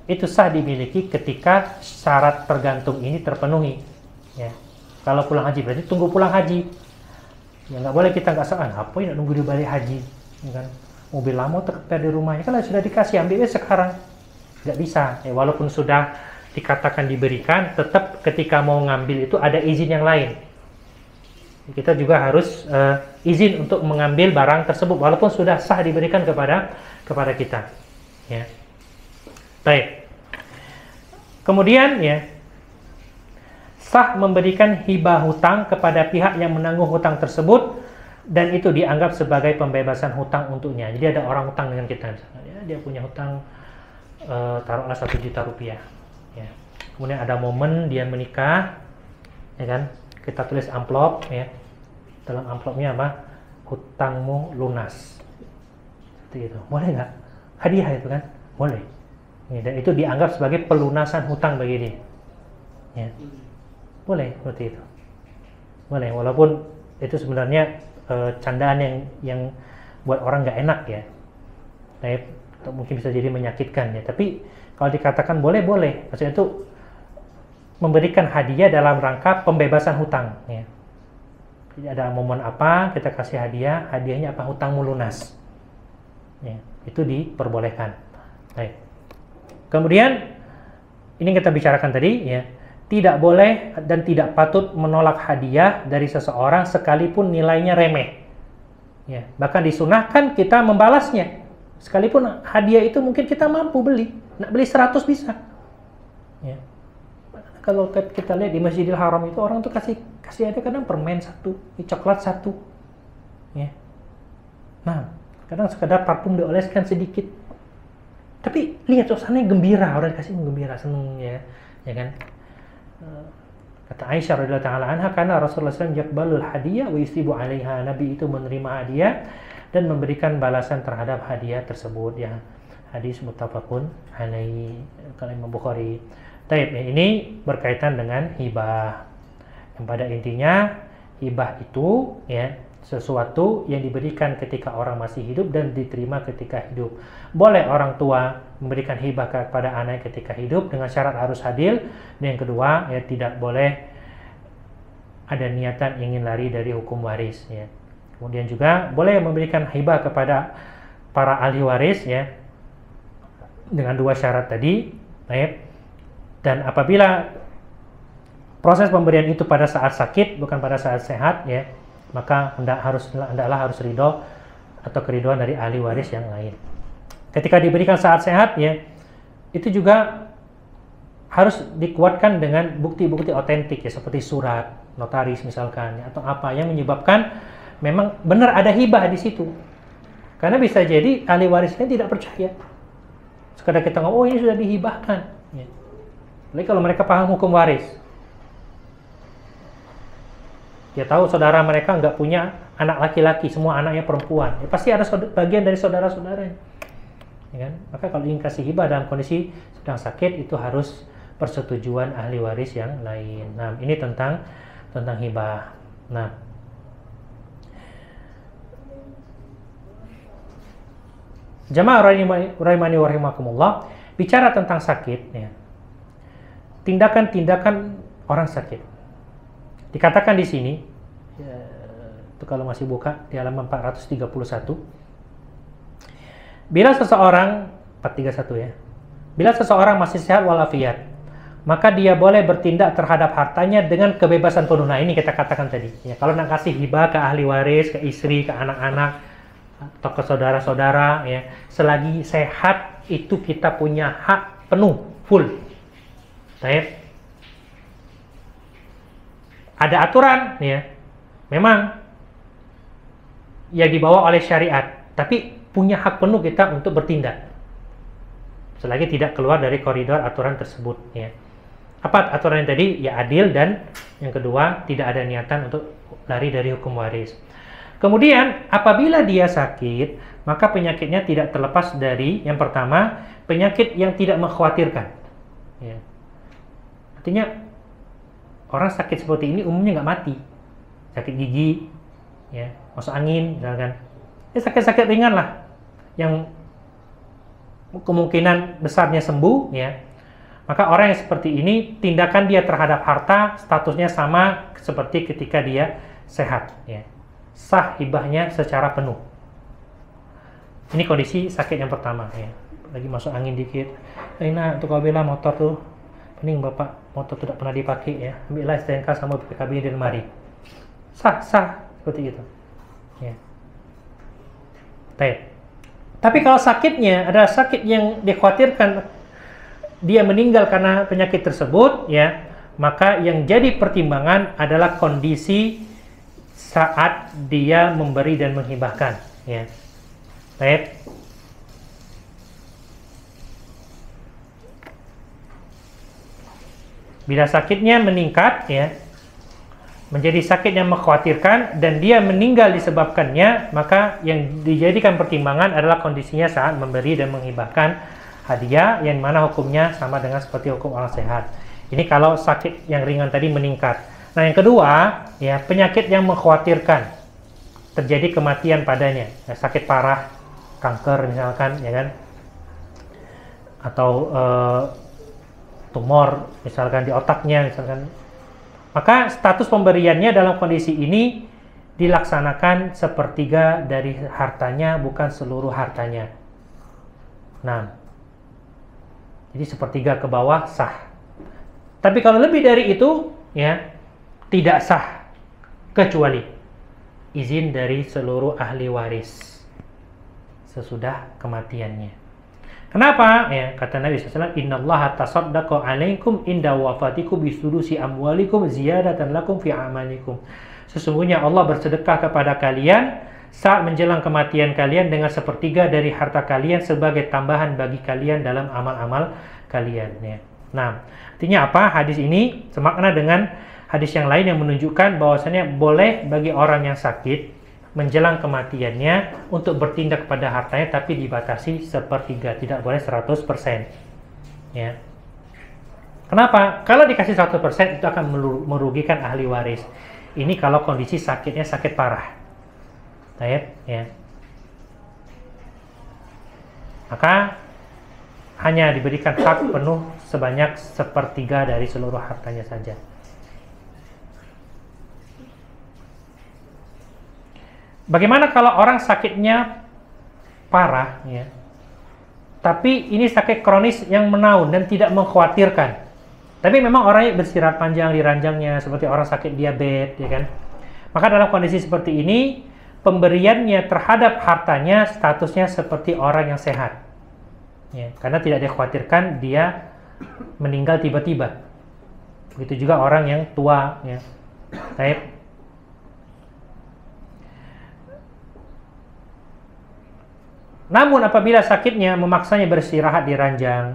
Speaker 1: Itu sah dimiliki ketika syarat tergantung ini terpenuhi, ya. Kalau pulang haji berarti tunggu pulang haji. Ya, nggak boleh kita nggak salah, apa ya nunggu di balik haji, ya kan? Mobil lama terkena di rumahnya, kan sudah dikasih, ambilnya sekarang. Nggak bisa, ya, walaupun sudah dikatakan diberikan, tetap ketika mau ngambil itu ada izin yang lain. Kita juga harus izin untuk mengambil barang tersebut, walaupun sudah sah diberikan kepada kita. Ya. Baik. Kemudian, ya, sah memberikan hibah hutang kepada pihak yang menanggung hutang tersebut, dan itu dianggap sebagai pembebasan hutang untuknya. Jadi ada orang hutang dengan kita, misalnya, ya, dia punya hutang taruhlah 1 juta rupiah, ya. Kemudian ada momen dia menikah, ya kan, kita tulis amplop, ya, dalam amplopnya apa? Hutangmu lunas, seperti itu. Boleh nggak? Hadiah itu kan, boleh, ya, dan itu dianggap sebagai pelunasan hutang bagi dia, ya. Boleh seperti itu, boleh, walaupun itu sebenarnya candaan yang buat orang nggak enak, ya, atau mungkin bisa jadi menyakitkan, ya. Tapi kalau dikatakan boleh, maksudnya itu memberikan hadiah dalam rangka pembebasan hutang, ya. Jadi ada momen apa kita kasih hadiah, hadiahnya apa? Hutangmu lunas, ya. Itu diperbolehkan. Baik. Kemudian ini kita bicarakan tadi, ya, tidak boleh dan tidak patut menolak hadiah dari seseorang sekalipun nilainya remeh, ya. Bahkan disunahkan kita membalasnya sekalipun hadiah itu mungkin kita mampu beli, nak beli 100 bisa, Ya. Kalau kita lihat di Masjidil Haram itu orang tuh kasih ada kadang permen satu, coklat satu, ya. Nah, kadang sekadar parfum dioleskan sedikit. Tapi lihat suasananya gembira, orang kasih gembira, seneng ya kan. Kata Aisyah radhiyallahu taala anha, karena Rasulullah SAW yaqbalul hadiyah wa yusibu 'alaiha. Nabi itu menerima hadiah dan memberikan balasan terhadap hadiah tersebut, ya. Hadis muttafaqun alaihi, kalau Imam Bukhari. Baik, ini berkaitan dengan hibah. Yang pada intinya hibah itu ya sesuatu yang diberikan ketika orang masih hidup dan diterima ketika hidup. Boleh orang tua memberikan hibah kepada anak ketika hidup dengan syarat harus adil. Dan yang kedua, ya tidak boleh ada niatan ingin lari dari hukum waris, ya. Kemudian juga boleh memberikan hibah kepada para ahli waris, ya, dengan dua syarat tadi, ya. Dan apabila proses pemberian itu pada saat sakit bukan pada saat sehat, ya, maka hendaklah harus ridho atau keriduan dari ahli waris yang lain. Ketika diberikan saat sehat, ya, itu juga harus dikuatkan dengan bukti-bukti otentik, ya, seperti surat notaris misalkan, ya, atau apa yang menyebabkan memang benar ada hibah di situ. Karena bisa jadi ahli warisnya tidak percaya. Sekadar kita ngomong, oh ini sudah dihibahkan, ya. Jadi kalau mereka paham hukum waris, dia tahu saudara mereka nggak punya anak laki-laki, semua anaknya perempuan, ya pasti ada bagian dari saudara-saudaranya, ya kan? Maka kalau ingin kasih hibah dalam kondisi sedang sakit, itu harus persetujuan ahli waris yang lain. Nah, ini tentang hibah. Nah, jamaah rahimani wa rahimakumullah, bicara tentang sakit, ya, tindakan-tindakan orang sakit. Dikatakan di sini, ya, itu kalau masih buka di halaman 431. Bila seseorang 431 ya. Bila seseorang masih sehat walafiat, maka dia boleh bertindak terhadap hartanya dengan kebebasan penuh. Nah, ini kita katakan tadi, ya, kalau nak kasih hibah ke ahli waris, ke istri, ke anak-anak atau ke saudara-saudara, ya, selagi sehat itu kita punya hak penuh, full. Baik. Ada aturan, ya, memang yang dibawa oleh syariat, tapi punya hak penuh kita untuk bertindak selagi tidak keluar dari koridor aturan tersebut, ya. Apa aturan yang tadi? Ya, adil, dan yang kedua tidak ada niatan untuk lari dari hukum waris. Kemudian apabila dia sakit, maka penyakitnya tidak terlepas dari yang pertama, penyakit yang tidak mengkhawatirkan, ya. Artinya orang sakit seperti ini umumnya nggak mati, sakit gigi, ya, masuk angin, misalkan, ya sakit-sakit ringan lah, yang kemungkinan besarnya sembuh, ya. Maka orang yang seperti ini, tindakan dia terhadap harta statusnya sama seperti ketika dia sehat, ya. Sah hibahnya secara penuh. Ini kondisi sakit yang pertama, ya. Lagi masuk angin dikit, nah untuk kau bilang motor tuh pening bapak, motor tidak pernah dipakai, ya, ambillah STNK sama BPKB di lemari. Sah seperti itu, ya. Tapi kalau sakitnya adalah sakit yang dikhawatirkan dia meninggal karena penyakit tersebut, ya, maka yang jadi pertimbangan adalah kondisi saat dia memberi dan menghibahkan, ya. Baik. Bila sakitnya meningkat, ya, menjadi sakit yang mengkhawatirkan dan dia meninggal disebabkannya, maka yang dijadikan pertimbangan adalah kondisinya saat memberi dan menghibahkan hadiah, yang mana hukumnya sama dengan seperti hukum orang sehat. Ini kalau sakit yang ringan tadi meningkat. Nah, yang kedua, ya, penyakit yang mengkhawatirkan, terjadi kematian padanya, ya, sakit parah, kanker misalkan, ya kan, atau tumor misalkan di otaknya misalkan, maka status pemberiannya dalam kondisi ini dilaksanakan sepertiga dari hartanya, bukan seluruh hartanya. Nah, jadi sepertiga ke bawah sah. Tapi kalau lebih dari itu, ya, tidak sah kecuali izin dari seluruh ahli waris sesudah kematiannya. Kenapa? Ya, kata Nabi SAW, Innallaha tasaddaqa alaikum inda wafatikum bisudusi amwalikum ziyadatan lakum fi amalikum. Sesungguhnya Allah bersedekah kepada kalian saat menjelang kematian kalian dengan sepertiga dari harta kalian sebagai tambahan bagi kalian dalam amal-amal kalian. Ya. Nah, artinya apa? Hadis ini semakna dengan hadis yang lain yang menunjukkan bahwasanya boleh bagi orang yang sakit menjelang kematiannya untuk bertindak pada hartanya, tapi dibatasi sepertiga, tidak boleh 100%. Ya. Kenapa? Kalau dikasih 100% itu akan merugikan ahli waris. Ini kalau kondisi sakitnya sakit parah. Baik, ya. Maka hanya diberikan hak penuh sebanyak sepertiga dari seluruh hartanya saja. Bagaimana kalau orang sakitnya parah, ya, tapi ini sakit kronis yang menaun dan tidak mengkhawatirkan, tapi memang orangnya beristirahat panjang di ranjangnya seperti orang sakit diabetes, ya kan? Maka dalam kondisi seperti ini, pemberiannya terhadap hartanya statusnya seperti orang yang sehat, ya, karena tidak dikhawatirkan dia meninggal tiba-tiba. Begitu juga orang yang tua, ya. Baik. Namun apabila sakitnya memaksanya beristirahat di ranjang,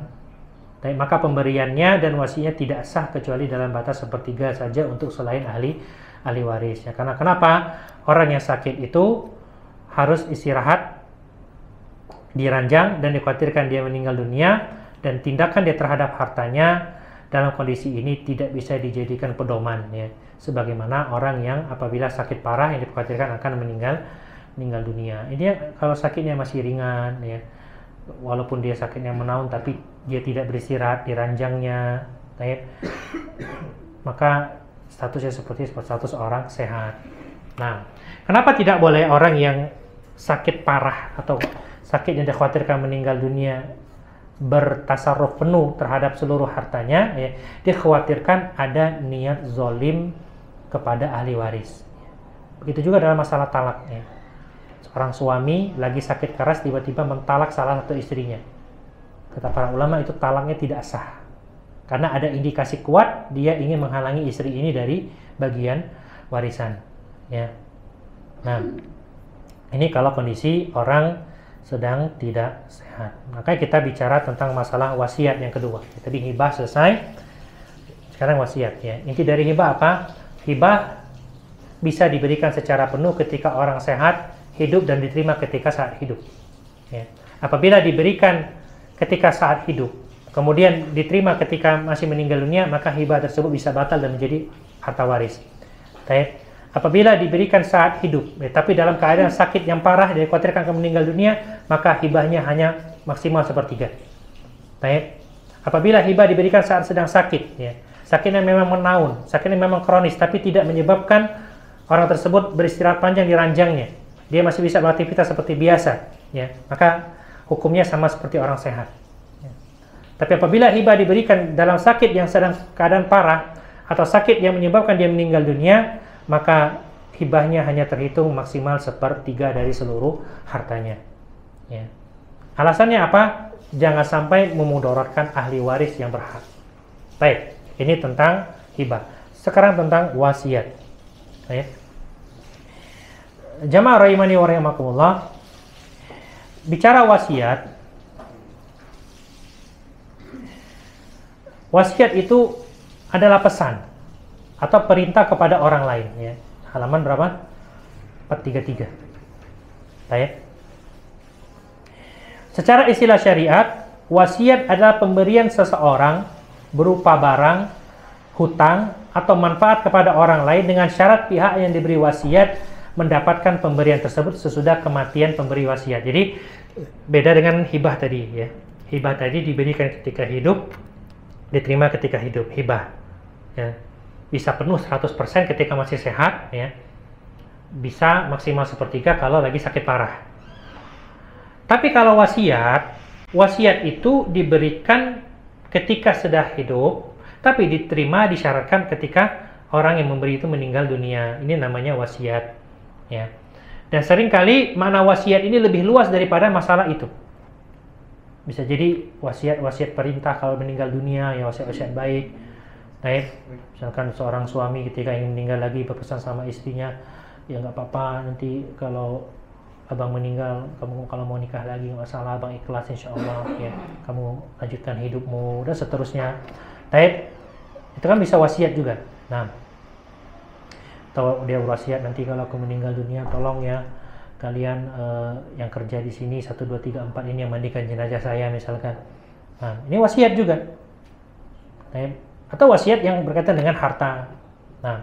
Speaker 1: maka pemberiannya dan wasiatnya tidak sah kecuali dalam batas sepertiga saja untuk selain ahli waris. Ya, karena kenapa? Orang yang sakit itu harus istirahat di ranjang dan dikhawatirkan dia meninggal dunia, dan tindakan dia terhadap hartanya dalam kondisi ini tidak bisa dijadikan pedoman, ya. Sebagaimana orang yang apabila sakit parah yang dikhawatirkan akan meninggal dunia. Ini kalau sakitnya masih ringan, ya, walaupun dia sakitnya menaun tapi dia tidak beristirahat di ranjangnya, ya, maka statusnya seperti status orang sehat. Nah, kenapa tidak boleh orang yang sakit parah atau sakit yang dikhawatirkan meninggal dunia bertasarruf penuh terhadap seluruh hartanya, ya, dikhawatirkan ada niat zolim kepada ahli waris. Begitu juga dalam masalah talak, ya. Orang suami lagi sakit keras tiba-tiba mentalak salah satu istrinya. Kata para ulama itu talaknya tidak sah. Karena ada indikasi kuat dia ingin menghalangi istri ini dari bagian warisan. Ya. Nah, ini kalau kondisi orang sedang tidak sehat. Makanya kita bicara tentang masalah wasiat yang kedua. Tadi hibah selesai. Sekarang wasiat, ya. Inti dari hibah apa? Hibah bisa diberikan secara penuh ketika orang sehat, hidup, dan diterima ketika saat hidup, ya. Apabila diberikan ketika saat hidup kemudian diterima ketika masih meninggal dunia, maka hibah tersebut bisa batal dan menjadi harta waris. Baik. Apabila diberikan saat hidup, ya, tapi dalam keadaan sakit yang parah dan dikhawatirkan akan meninggal dunia, maka hibahnya hanya maksimal sepertiga. Baik. Apabila hibah diberikan saat sedang sakit, ya, sakitnya memang menaun, sakitnya memang kronis, tapi tidak menyebabkan orang tersebut beristirahat panjang di ranjangnya, dia masih bisa beraktivitas seperti biasa, ya, maka hukumnya sama seperti orang sehat, ya. Tapi apabila hibah diberikan dalam sakit yang sedang keadaan parah atau sakit yang menyebabkan dia meninggal dunia, maka hibahnya hanya terhitung maksimal sepertiga dari seluruh hartanya, ya. Alasannya apa? Jangan sampai memudaratkan ahli waris yang berhak. Baik, ini tentang hibah. Sekarang tentang wasiat, ya. Jamaah rahimani wa rahimakumullah, bicara wasiat, wasiat itu adalah pesan atau perintah kepada orang lain, ya. Halaman berapa? 433. Baik. Secara istilah syariat, wasiat adalah pemberian seseorang berupa barang, hutang, atau manfaat kepada orang lain dengan syarat pihak yang diberi wasiat mendapatkan pemberian tersebut sesudah kematian pemberi wasiat. Jadi beda dengan hibah tadi, ya. Hibah tadi diberikan ketika hidup, diterima ketika hidup, hibah, ya. Bisa penuh 100% ketika masih sehat, ya. Bisa maksimal sepertiga kalau lagi sakit parah. Tapi kalau wasiat itu diberikan ketika sedang hidup, tapi diterima disyaratkan ketika orang yang memberi itu meninggal dunia. Ini namanya wasiat, ya. Dan seringkali makna wasiat ini lebih luas daripada masalah itu. Bisa jadi wasiat perintah kalau meninggal dunia, ya wasiat baik. Baik, misalkan seorang suami ketika ingin meninggal lagi berpesan sama istrinya, ya nggak apa-apa, nanti kalau abang meninggal, kamu kalau mau nikah lagi nggak masalah, abang ikhlas insya Allah, ya kamu lanjutkan hidupmu dan seterusnya. Baik, itu kan bisa wasiat juga. Nah, atau dia wasiat, nanti kalau aku meninggal dunia, tolong ya kalian yang kerja di sini 1, 2, 3, 4 ini yang mandikan jenazah saya misalkan. Nah, ini wasiat juga. Nah, atau wasiat yang berkaitan dengan harta. Nah,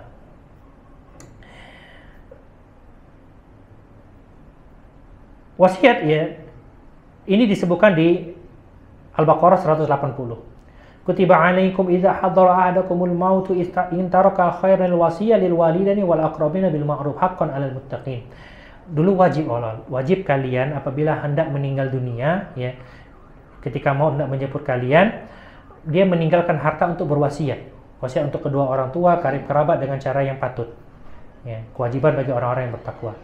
Speaker 1: wasiat ya ini disebutkan di Al-Baqarah 180. Kutiba alaikum idza hadara ahadakumul mautu in taraka khairal wasiyah lil walidaini wal aqrabina bil ma'ruf haqqan 'alal muttaqin. Dulu wajib kalian apabila hendak meninggal dunia, ya, ketika mau hendak menjemput kalian, dia meninggalkan harta untuk berwasiat. Wasiat untuk kedua orang tua, karib kerabat dengan cara yang patut. Ya, kewajiban bagi orang-orang yang bertakwa.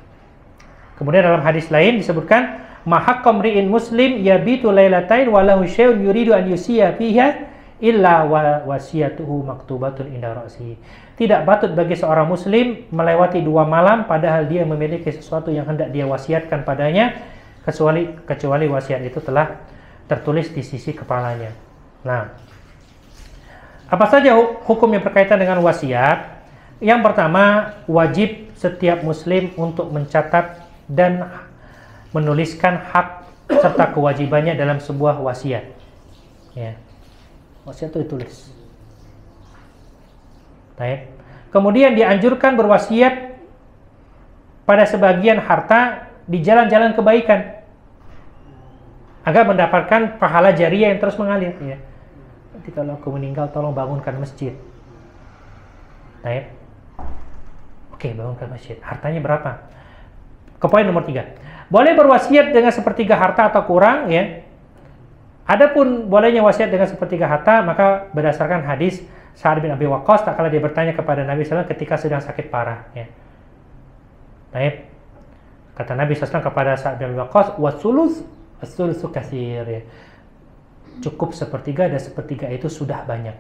Speaker 1: Kemudian dalam hadis lain disebutkan, mahaqqam ri'in muslim yabitu lailatain walahu syai'un yuridu an yusiya fiha illa wasiyatuhu maktubatun inda ra'si. Tidak patut bagi seorang muslim melewati 2 malam padahal dia memiliki sesuatu yang hendak dia wasiatkan padanya, kecuali wasiat itu telah tertulis di sisi kepalanya. Nah, apa saja hukum yang berkaitan dengan wasiat? Yang pertama, wajib setiap muslim untuk mencatat dan menuliskan hak serta kewajibannya dalam sebuah wasiat. Ya. Wasiat itu ditulis. Baik. Kemudian dianjurkan berwasiat pada sebagian harta di jalan-jalan kebaikan agar mendapatkan pahala jariah yang terus mengalir. Ya. Nanti kalau aku meninggal, tolong bangunkan masjid. Baik. Oke, bangunkan masjid. Hartanya berapa? Ke poin nomor 3. Boleh berwasiat dengan sepertiga harta atau kurang, ya. Adapun bolehnya wasiat dengan sepertiga harta, maka berdasarkan hadis Sa'ad bin Abi Waqqas, tak kala dia bertanya kepada Nabi SAW ketika sedang sakit parah, ya. Baik. Kata Nabi SAW kepada Sa'ad bin Abi Waqqas, was-sulusu katsir, ya. Cukup sepertiga, dan sepertiga itu sudah banyak.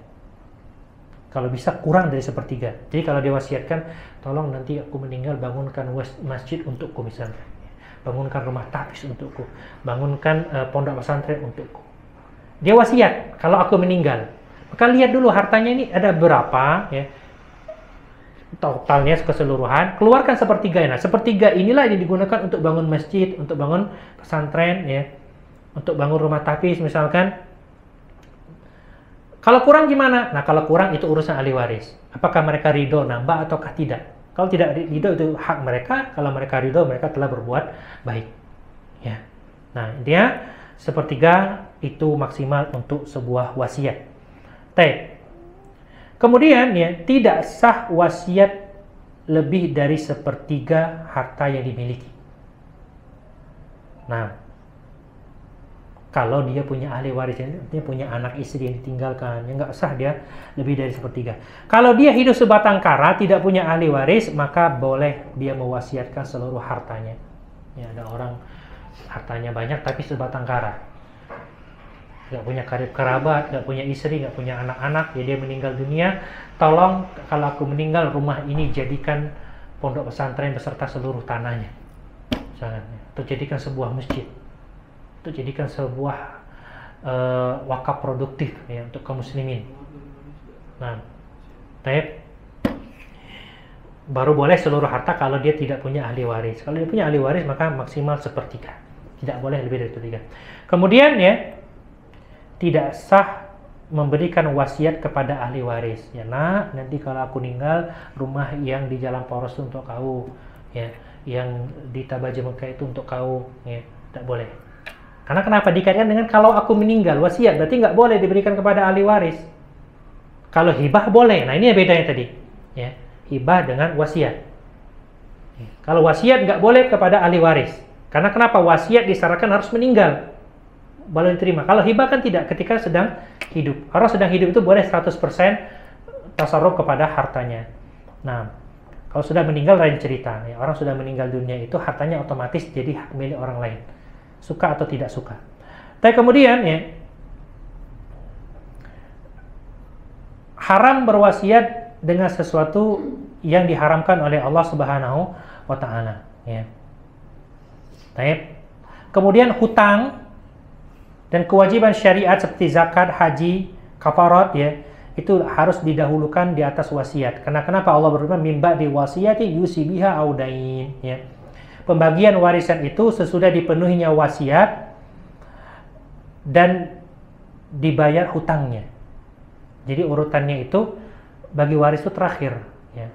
Speaker 1: Kalau bisa kurang dari sepertiga. Jadi kalau dia wasiatkan, tolong nanti aku meninggal bangunkan masjid untukku misalnya. Bangunkan rumah tahfiz untukku. Bangunkan pondok pesantren untukku. Dia wasiat, kalau aku meninggal. Maka lihat dulu hartanya ini ada berapa, ya. Totalnya keseluruhan, keluarkan sepertiga. Nah, sepertiga inilah yang digunakan untuk bangun masjid, untuk bangun pesantren, ya. Untuk bangun rumah tahfiz misalkan. Kalau kurang gimana? Nah, kalau kurang itu urusan ahli waris. Apakah mereka ridho nambah ataukah tidak? Kalau tidak ridho itu hak mereka. Kalau mereka ridho, mereka telah berbuat baik. Ya. Nah, intinya sepertiga itu maksimal untuk sebuah wasiat. Kemudian ya, tidak sah wasiat lebih dari sepertiga harta yang dimiliki. Nah, kalau dia punya ahli waris, dia punya anak istri yang ditinggalkan, ya nggak sah dia lebih dari sepertiga. Kalau dia hidup sebatang kara, tidak punya ahli waris, maka boleh dia mewasiatkan seluruh hartanya. Ya, ada orang hartanya banyak tapi sebatang kara, nggak punya karib kerabat, nggak punya istri, nggak punya anak-anak, ya dia meninggal dunia, tolong kalau aku meninggal rumah ini jadikan pondok pesantren beserta seluruh tanahnya, misalnya, atau jadikan sebuah masjid, itu jadikan sebuah wakaf produktif, ya, untuk kaum muslimin. Nah, baru boleh seluruh harta kalau dia tidak punya ahli waris. Kalau dia punya ahli waris maka maksimal sepertiga, tidak boleh lebih dari sepertiga. Kemudian ya, tidak sah memberikan wasiat kepada ahli waris. Ya, nak, nanti kalau aku meninggal rumah yang di Jalan Poros itu untuk kau, ya, yang di Tabaja Mekah itu untuk kau, ya, tidak boleh. Karena kenapa? Dikaitkan dengan kalau aku meninggal, wasiat berarti nggak boleh diberikan kepada ahli waris. Kalau hibah boleh. Nah, ini bedanya tadi, ya, hibah dengan wasiat. Kalau wasiat nggak boleh kepada ahli waris. Karena kenapa? Wasiat disyaratkan harus meninggal, boleh diterima. Kalau hibah kan tidak, ketika sedang hidup. Orang sedang hidup itu boleh 100% tasarruf kepada hartanya. Nah, kalau sudah meninggal lain cerita. Ya, orang sudah meninggal dunia itu hartanya otomatis jadi hak milik orang lain, suka atau tidak suka. Tapi kemudian ya, haram berwasiat dengan sesuatu yang diharamkan oleh Allah Subhanahu wa taala, ya. Baik. Kemudian hutang dan kewajiban syariat seperti zakat, haji, kafarat, ya, itu harus didahulukan di atas wasiat. Karena kenapa Allah berfirman mimba di wasiyati yusi biha audain, ya. Pembagian warisan itu sesudah dipenuhinya wasiat dan dibayar hutangnya. Jadi urutannya itu bagi waris itu terakhir, ya.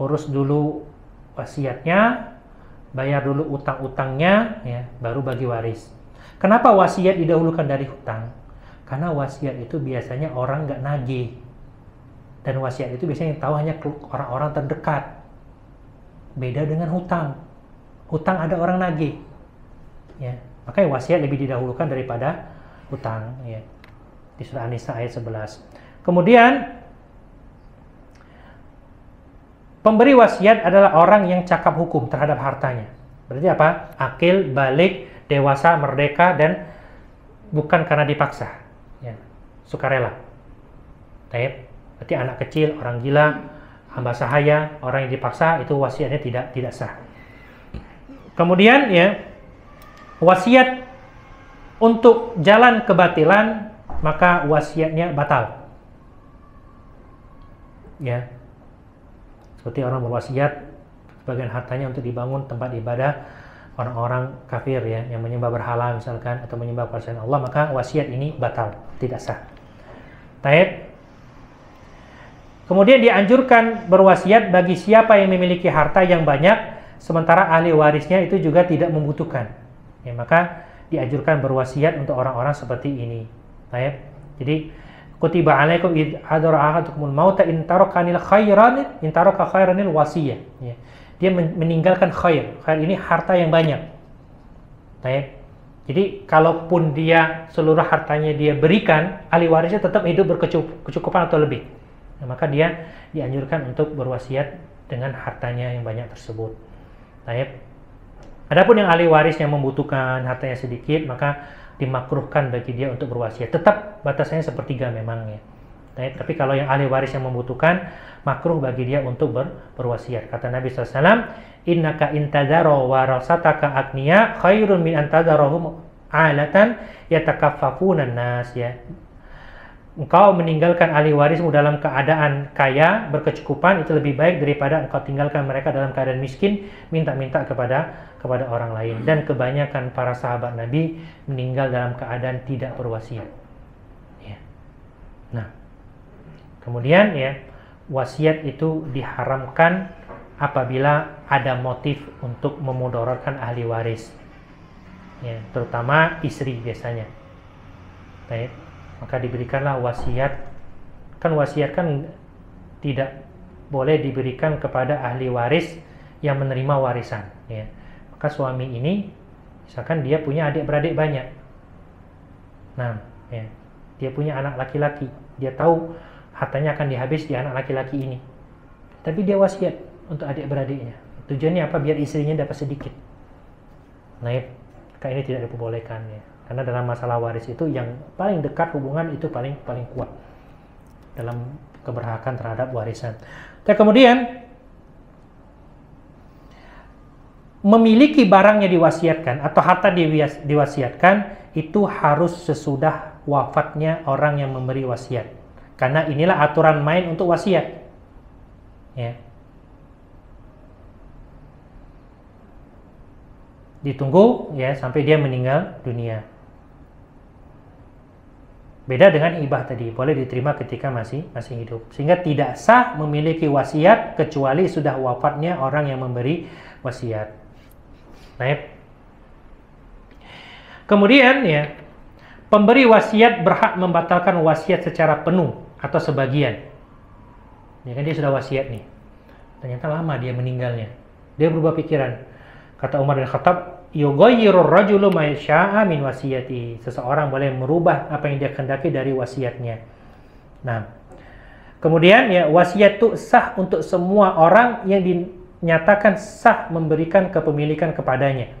Speaker 1: Urus dulu wasiatnya, bayar dulu utang-utangnya, ya, baru bagi waris. Kenapa wasiat didahulukan dari hutang? Karena wasiat itu biasanya orang nggak nagih, dan wasiat itu biasanya yang tahu hanya orang-orang terdekat. Beda dengan hutang. Hutang ada orang nagih, ya. Makanya wasiat lebih didahulukan daripada hutang, ya. Di surah An-Nisa ayat 11. Kemudian pemberi wasiat adalah orang yang cakap hukum terhadap hartanya. Berarti apa? Akil, balik, dewasa, merdeka, dan bukan karena dipaksa, ya, sukarela. Taib. Berarti anak kecil, orang gila, hamba sahaya, orang yang dipaksa, itu wasiatnya tidak sah. Kemudian, ya, wasiat untuk jalan kebatilan, maka wasiatnya batal, ya. Seperti orang berwasiat sebagian hartanya untuk dibangun tempat ibadah orang-orang kafir, ya, yang menyembah berhala misalkan, atau menyembah pada selain Allah, maka wasiat ini batal, tidak sah. Taib. Kemudian dianjurkan berwasiat bagi siapa yang memiliki harta yang banyak sementara ahli warisnya itu juga tidak membutuhkan, ya, maka dianjurkan berwasiat untuk orang-orang seperti ini. Taib. Jadi kutiba alaikum id hadara ahadukumul mauta in taraka khairanil wasiyah, ya. Dia meninggalkan khair. Khair ini harta yang banyak. Taib. Jadi kalaupun dia seluruh hartanya dia berikan, ahli warisnya tetap hidup berkecukupan atau lebih, nah, maka dia dianjurkan untuk berwasiat dengan hartanya yang banyak tersebut. Taib. Adapun yang ahli waris yang membutuhkan hartanya sedikit, maka dimakruhkan bagi dia untuk berwasiat. Tetap batasannya sepertiga memang, ya. Tapi kalau yang ahli waris yang membutuhkan, makruh bagi dia untuk berwasiat. Kata Nabi SAW, innaka intadaro warasataka agniya khairun min antadarahum alatan yatakaffafunan nas, ya. Engkau meninggalkan ahli warismu dalam keadaan kaya, berkecukupan, itu lebih baik daripada engkau tinggalkan mereka dalam keadaan miskin, minta-minta kepada orang lain. Dan kebanyakan para sahabat Nabi meninggal dalam keadaan tidak berwasiat, ya. Nah, kemudian, ya, wasiat itu diharamkan apabila ada motif untuk memudaratkan ahli waris, ya, terutama istri biasanya. Baik. Maka diberikanlah wasiat. Kan wasiat kan tidak boleh diberikan kepada ahli waris yang menerima warisan, ya. Maka suami ini misalkan dia punya adik-beradik banyak, nah, ya, dia punya anak laki-laki, dia tahu hartanya akan dihabis di anak laki-laki ini, tapi dia wasiat untuk adik-beradiknya. Tujuannya apa? Biar istrinya dapat sedikit. Nah, maka ini tidak diperbolehkan, ya. Karena dalam masalah waris itu yang paling dekat hubungan itu paling kuat dalam keberhakan terhadap warisan. Dan kemudian memiliki barang yang diwasiatkan atau harta diwasiatkan itu harus sesudah wafatnya orang yang memberi wasiat. Karena inilah aturan main untuk wasiat, ya. Ditunggu, ya, sampai dia meninggal dunia. Beda dengan hibah tadi, boleh diterima ketika masih hidup. Sehingga tidak sah memiliki wasiat kecuali sudah wafatnya orang yang memberi wasiat. Baik. Kemudian, ya, pemberi wasiat berhak membatalkan wasiat secara penuh atau sebagian. Ya kan, dia sudah wasiat nih. Ternyata lama dia meninggalnya. Dia berubah pikiran. Kata Umar bin Khattab, yughayyiru rajulu ma yasha'a min wasiyati. Seseorang boleh merubah apa yang dia kehendaki dari wasiatnya. Nah, kemudian, ya, wasiat itu sah untuk semua orang yang dinyatakan sah memberikan kepemilikan kepadanya.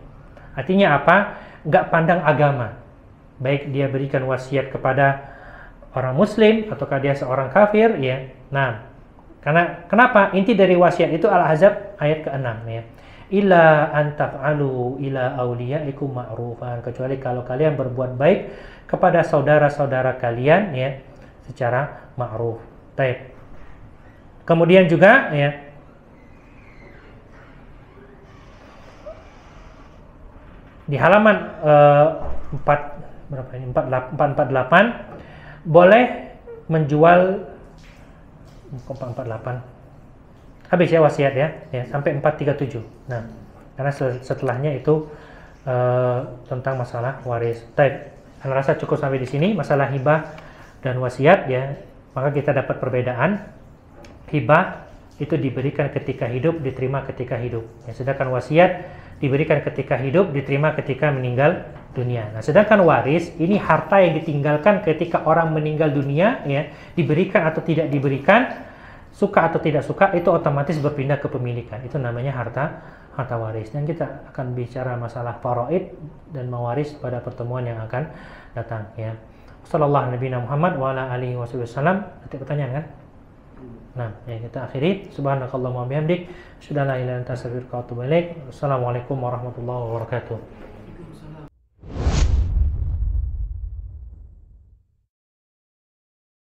Speaker 1: Artinya apa? Enggak pandang agama. baik dia berikan wasiat kepada orang muslim ataukah dia seorang kafir, ya. Nah, karena kenapa? Inti dari wasiat itu Al-Ahzab ayat ke-6, ya. Illa an taf'alu ila awliyaikum ma'rufan, kecuali kalau kalian berbuat baik kepada saudara-saudara kalian, ya, secara ma'ruf. Baik. Kemudian juga, ya, di halaman 448 boleh menjual 448 habis ya wasiat, ya sampai 437. Nah, karena setelahnya itu tentang masalah waris. Baik, Anda rasa cukup sampai di sini masalah hibah dan wasiat, ya. Maka kita dapat perbedaan. Hibah itu diberikan ketika hidup, diterima ketika hidup. Ya, sedangkan wasiat diberikan ketika hidup, diterima ketika meninggal dunia. Nah, sedangkan waris ini harta yang ditinggalkan ketika orang meninggal dunia, ya, diberikan atau tidak diberikan, suka atau tidak suka, itu otomatis berpindah ke pemilikan. Itu namanya harta waris. Dan kita akan bicara masalah faraid dan mawaris pada pertemuan yang akan datang, ya. Sallallahu alaihi Muhammad wa ala alihi wasallam. Ada pertanyaan kan? Nah, ya kita akhiri. Subhanakallahumma wa bihamdik, asyhadu an la ilaha illa anta astaghfiruka wa atubu ilaik. Assalamualaikum warahmatullahi wabarakatuh.